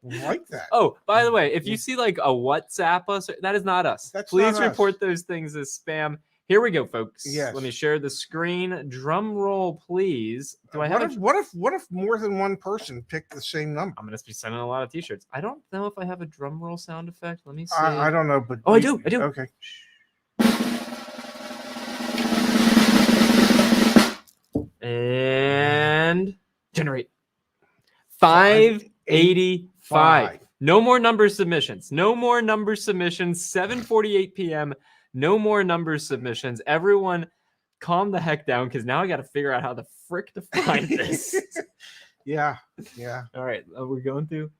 Like that. Oh, by the way, if you see like a WhatsApp us, that is not us. Please report those things as spam. Here we go, folks. Yes. Let me share the screen. Drum roll, please. What if more than one person picked the same number? I'm gonna be sending a lot of t-shirts. I don't know if I have a drum roll sound effect. Let me see. I don't know, but I do. Okay. And generate 585. No more number submissions. 7:48 p.m. No more number submissions. Everyone calm the heck down, because now I got to figure out how the frick to find this. Yeah. All right. We're going through.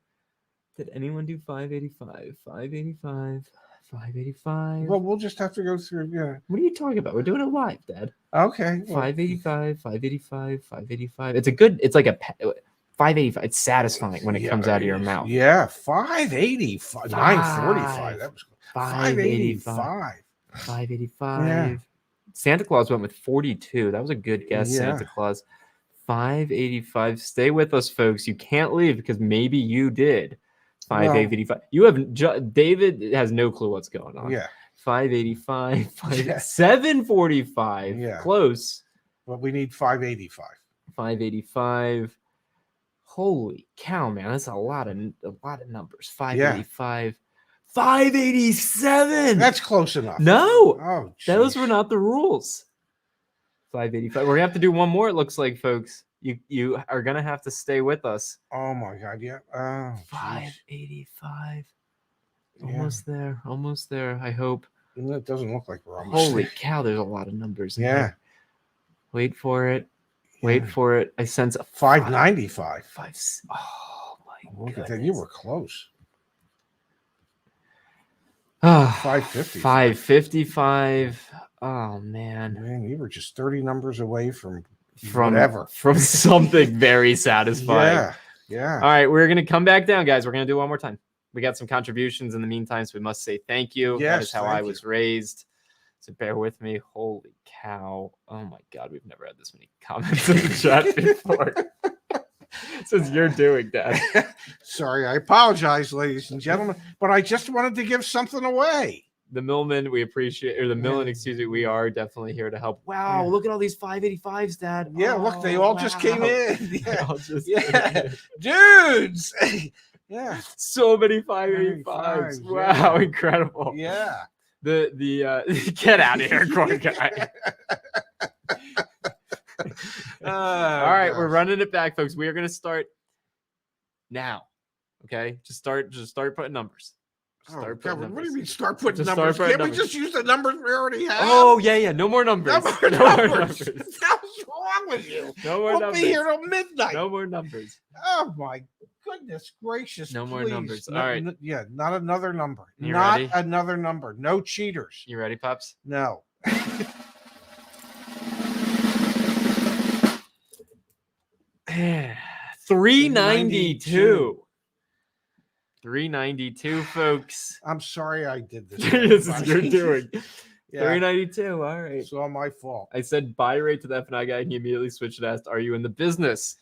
Did anyone do 585? 585. 585. Well, we'll just have to go through. Yeah. What are you talking about? We're doing it live, Dad. Okay. 585, 585, 585. It's like a 585. It's satisfying when it comes out of your mouth. Yeah. 585. 945. That was 585. 585. Yeah. Santa Claus went with 42. That was a good guess, Santa Claus. 585. Stay with us, folks. You can't leave because maybe you did. 585. You have David has no clue what's going on. Yeah. 585. 745. Yeah. Close. But we need 585. 585. Holy cow, man! That's a lot of numbers. 585. 587. That's close enough. No. Oh, geez. Those were not the rules. 585. We're gonna have to do one more. It looks like, folks. You are gonna have to stay with us. Oh my God! Yeah. 585. Almost there. Almost there. I hope. It doesn't look like we're almost. Holy cow! There's a lot of numbers. In there. Wait for it. Wait for it. I sense a 595. Oh my God! Look at that. You were close. 550. 555. Oh man. Man, you were just 30 numbers away from whatever. From something very satisfying. Yeah. All right, we're gonna come back down, guys. We're gonna do it one more time. We got some contributions in the meantime, so we must say thank you. Yes, that is how I was raised. So bear with me. Holy cow. Oh my God, we've never had this many comments in the chat before. Since you're doing that. Sorry, I apologize, ladies and gentlemen, but I just wanted to give something away. The Millman, we appreciate, or the Millen, excuse me, we are definitely here to help. Wow, look at all these 585s, Dad. Yeah, look, they all just came in. Yeah, dudes. Yeah, so many 585s. Wow, incredible. Yeah. The get out of here, corn guy. All right, we're running it back, folks. We are going to start now. Okay, just start putting numbers. What do you mean start putting numbers? Can't we just use the numbers we already have? Oh yeah, no more numbers. No more numbers. What's wrong with you? No more numbers. We'll be here till midnight. No more numbers. Oh my goodness gracious! No more numbers. No, all right. Yeah, not another number. You not ready? Another number. No cheaters. You ready, Pops? No. 392. 392, folks. I'm sorry I did this. This is you're doing. Yeah. 392. All right. It's all my fault. I said buy rate to the F&I guy, and he immediately switched and asked, "Are you in the business?"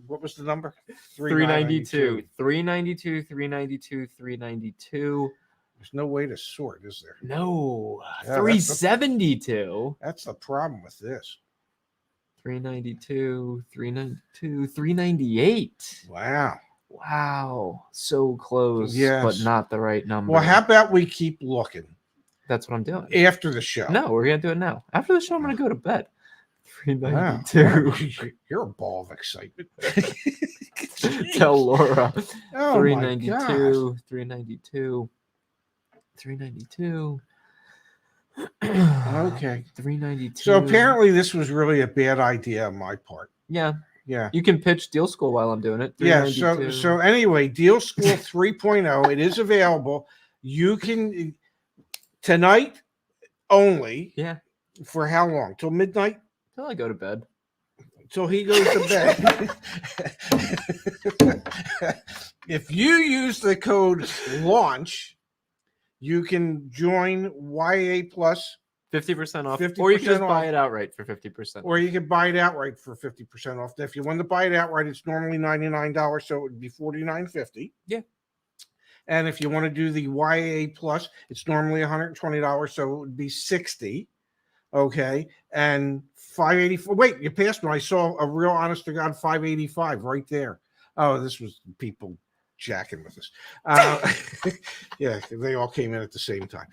What was the number? 392. 392. 392. 392. There's no way to sort, is there? No. Yeah, 372. That's the problem with this. 392. 392. 398. Wow. Wow, so close, yes, but not the right number. Well, how about we keep looking? That's what I'm doing. After the show. No, we're going to do it now. After the show, I'm going to go to bed. 392. Wow. You're a ball of excitement. Tell Laura. Oh 392. 392. 392. Okay. 392. So apparently this was really a bad idea on my part. Yeah. Yeah. You can pitch Deal School while I'm doing it. Yeah. So anyway, Deal School 3.0, it is available. You can tonight only. Yeah. For how long? Till midnight? Till I go to bed. Till he goes to bed. If you use the code LAUNCH, you can join YAA Plus. 50% off. 50% or you can just off. buy it outright for 50%. Or you can buy it outright for 50% off. If you want to buy it outright, it's normally $99, so it would be $49.50. Yeah. And if you want to do the YAA Plus, it's normally $120, so it would be $60. Okay. And $584. Wait, you passed me. I saw a real honest to God $585 right there. Oh, this was people jacking with us. Yeah, they all came in at the same time.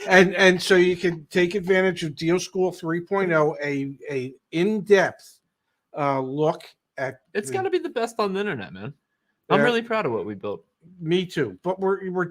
And so you can take advantage of Deal School 3.0, a in-depth look at. It's got to be the best on the internet, man. I'm really proud of what we built. Me too, but we're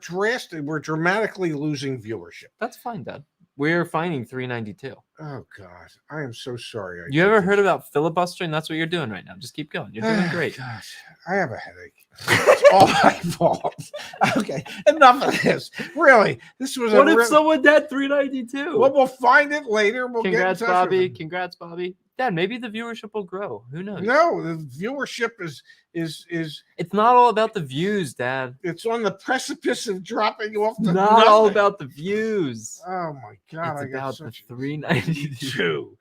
dramatically losing viewership. That's fine, Dad. We're finding 392. Oh God, I am so sorry. You ever heard about filibustering? That's what you're doing right now. Just keep going. You're doing great. Gosh, I have a headache. It's all my fault. Okay, enough of this. Really, this was. What if someone had 392? Well, we'll find it later. We'll Congrats, get in touch Bobby. with him. Congrats, Bobby. Dad, maybe the viewership will grow. Who knows? No, the viewership is. It's not all about the views, Dad. It's on the precipice of dropping off. Not nothing. All about the views. Oh my God! It's about the 392.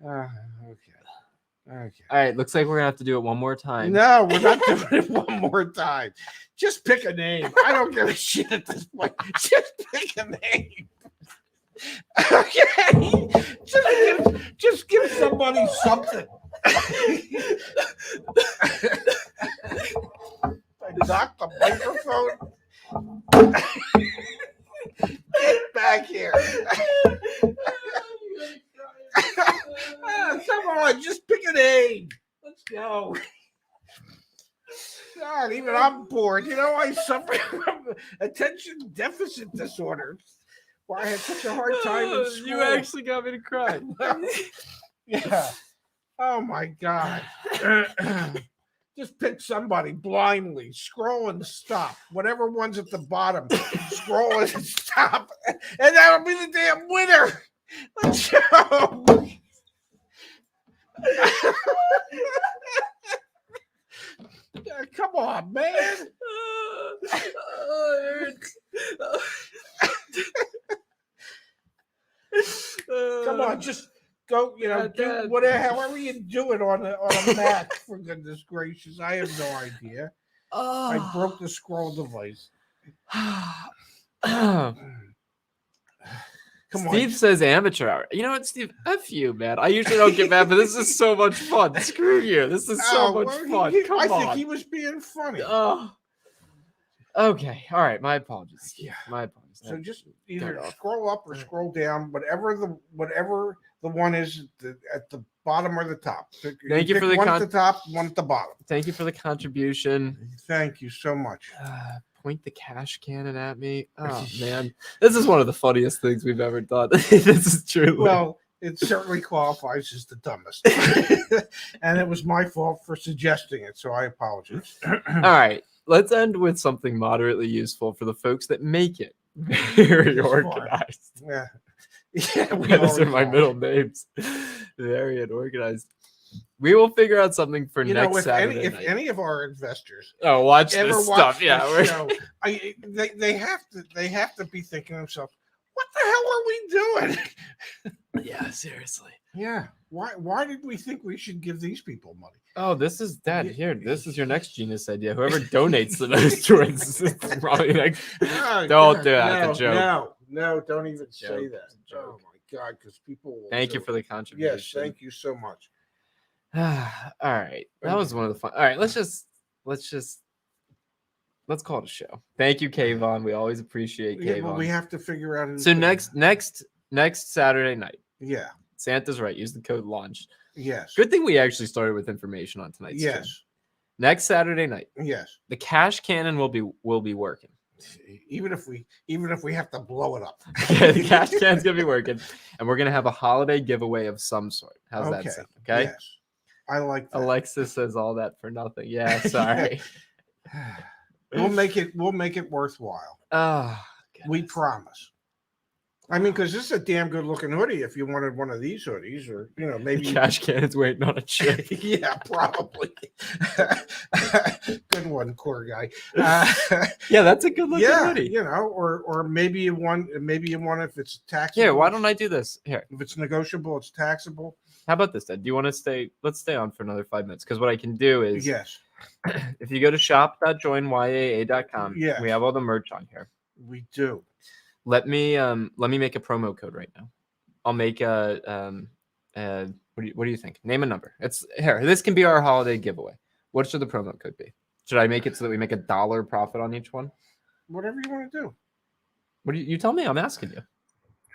Okay. Okay. All right. Looks like we're gonna have to do it one more time. No, we're not doing it one more time. Just pick a name. I don't give a shit at this point. Just pick a name. Okay. Just give somebody something. I knocked the microphone. Get back here. Come on, just pick a name. Let's go. God, even I'm bored. You know, I suffer from attention deficit disorder. Why I had such a hard time in school. You actually got me to cry. Yeah. Oh my God. Just pick somebody blindly, scroll and stop. Whatever one's at the bottom, scroll and stop, and that'll be the damn winner. Let's go. Come on, man. Come on, just go. Do whatever, however you do it on a Mac. For goodness gracious, I have no idea. I broke the scroll device. Come Steve on. says amateur hour. You know what, Steve? F you, man. I usually don't get mad, but this is so much fun. Screw you. This is so much fun. Come on. I think he was being funny. Okay. All right. My apologies. Yeah. My apologies. So just either scroll up or scroll down, whatever the one is at the bottom or the top. Thank you for the one at the top, one at the bottom. Thank you for the contribution. Thank you so much. Point the cash cannon at me. Oh man, this is one of the funniest things we've ever done. This is truly. Well, it certainly qualifies as the dumbest, and it was my fault for suggesting it, so I apologize. All right, let's end with something moderately useful for the folks that make it very organized. Yeah, those are my middle names. Very unorganized. We will figure out something for next Saturday. If any of our investors watch this stuff, show, they have to be thinking to themselves, what the hell are we doing? Yeah, seriously. Yeah. Why did we think we should give these people money? Oh, this is Dad. Here, this is your next genius idea. Whoever donates the most towards this is probably next. Don't do that. It's a joke. No, don't even say that. Oh my God, because people will. Thank you for the contribution. Yes, thank you so much. All right, that was one of the fun. All right, let's call it a show. Thank you, Kayvon. We always appreciate Kayvon. But we have to figure out. So next Saturday night. Yeah. Santa's right. Use the code LAUNCH. Yes. Good thing we actually started with information on tonight's stream. Next Saturday night. Yes. The cash cannon will be working. Even if we have to blow it up. Okay, the cash can's gonna be working, and we're gonna have a holiday giveaway of some sort. How's that sound? Okay. Yes. I like that. Alexis says all that for nothing. Yeah, sorry. We'll make it worthwhile. Oh, we promise. I mean, because this is a damn good looking hoodie. If you wanted one of these hoodies, or maybe the cash can's waiting on a chick. Yeah, probably. Good one, core guy. Yeah, that's a good looking hoodie. Or maybe you want if it's taxable. Yeah, why don't I do this here? If it's negotiable, it's taxable. How about this, Dad? Do you want to stay? Let's stay on for another 5 minutes, because what I can do is, if you go to shop.joinyaa.com, we have all the merch on here. We do. Let me make a promo code right now. I'll make a what do you think? Name a number. It's here. This can be our holiday giveaway. What should the promo code be? Should I make it so that we make $1 profit on each one? Whatever you want to do. What do you tell me? I'm asking you.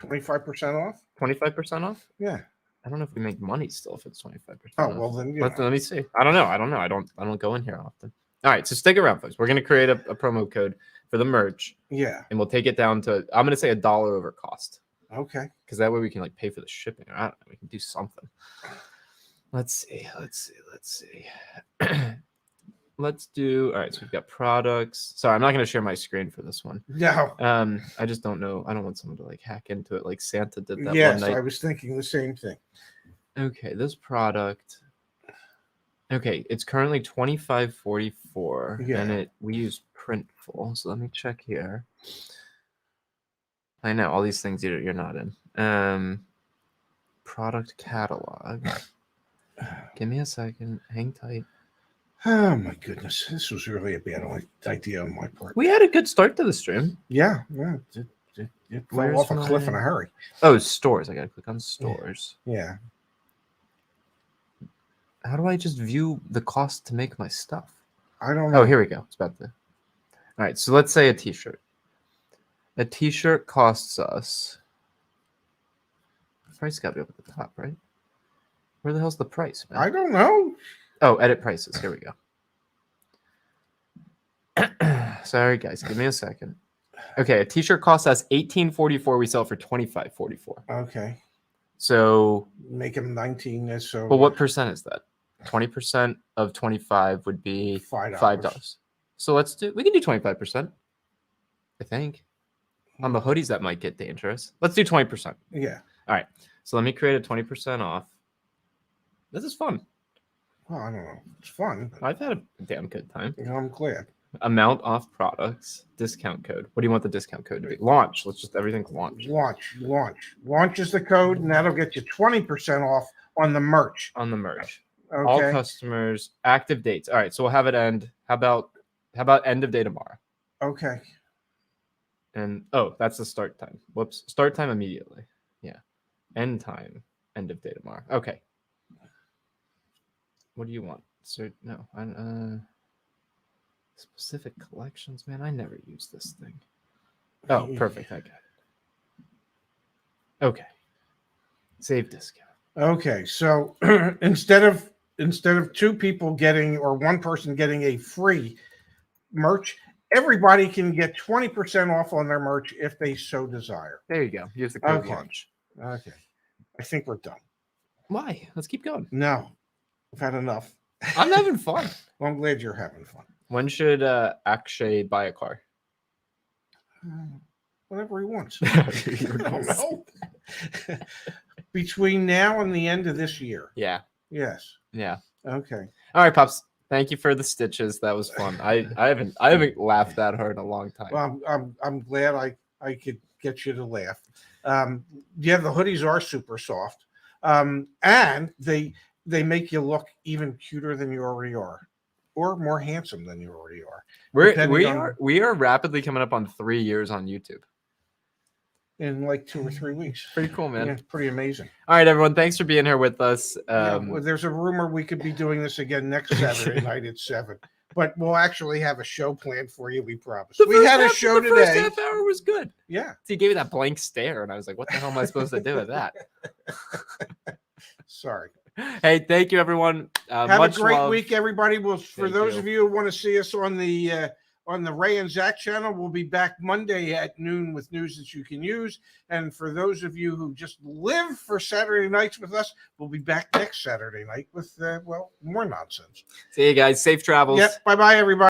25% off. 25% off? Yeah. I don't know if we make money still if it's 25%. Oh, well then. Let me see. I don't know. I don't go in here often. All right, so stick around, folks. We're gonna create a promo code for the merch. Yeah. And we'll take it down to, I'm gonna say $1 over cost. Okay. Because that way we can pay for the shipping. I don't know. We can do something. Let's see. Let's do. All right. So we've got products. Sorry, I'm not going to share my screen for this one. No. I just don't know. I don't want someone to hack into it like Santa did that one night. I was thinking the same thing. Okay, this product. Okay, it's currently $25.44, and we use Printful. So let me check here. I know all these things you're not in. Product catalog. Give me a second. Hang tight. Oh my goodness, this was really a bad idea on my part. We had a good start to the stream. Yeah. It fell off a cliff in a hurry. Oh, stores. I gotta click on stores. Yeah. How do I just view the cost to make my stuff? I don't know. Oh, here we go. It's about to. All right, so let's say a t-shirt. A t-shirt costs us. The price got to be up at the top, right? Where the hell's the price, man? I don't know. Oh, edit prices. Here we go. Sorry, guys. Give me a second. Okay, a t-shirt costs us $18.44. We sell it for $25.44. Okay. So make them 19. So. Well, what percent is that? 20% of 25 would be $5. $5. So we can do 25%. I think. On the hoodies, that might get dangerous. Let's do 20%. Yeah. All right. So let me create a 20% off. This is fun. Well, I don't know. It's fun. I've had a damn good time. I'm glad. Amount off products, discount code. What do you want the discount code to be? Launch. Let's just everything launch. Launch is the code, and that'll get you 20% off on the merch. On the merch. Okay. All customers, active dates. All right. So we'll have it end. How about end of day tomorrow? Okay. And that's the start time. Whoops. Start time immediately. Yeah. End time. End of day tomorrow. Okay. What do you want? Specific collections, man. I never use this thing. Oh, perfect. I got it. Okay. Save discount. Okay. So instead of two people getting or one person getting a free merch, everybody can get 20% off on their merch if they so desire. There you go. Use the code Okay. launch. Okay. I think we're done. Why? Let's keep going. No. I've had enough. I'm having fun. Well, I'm glad you're having fun. When should Akshay buy a car? Whatever he wants. You I don't know. Between now and the end of this year. Yeah. Yes. Yeah. Okay. All right, Pops. Thank you for the stitches. That was fun. I haven't laughed that hard in a long time. Well, I'm glad I could get you to laugh. Yeah, the hoodies are super soft. And they make you look even cuter than you already are, or more handsome than you already are. We are rapidly coming up on 3 years on YouTube. In like 2 or 3 weeks. Pretty cool, man. Yeah, pretty amazing. All right, everyone. Thanks for being here with us. Well, there's a rumor we could be doing this again next Saturday night at 7. But we'll actually have a show planned for you, we promise. We had a show today. The first half hour was good. Yeah. So he gave me that blank stare, and I was like, what the hell am I supposed to do with that? Sorry. Hey, thank you, everyone. Have a great week, everybody. For those of you who want to see us on the Ray and Zach channel, we'll be back Monday at noon with news that you can use. And for those of you who just live for Saturday nights with us, we'll be back next Saturday night with, more nonsense. See you guys. Safe travels. Yep. Bye-bye, everybody.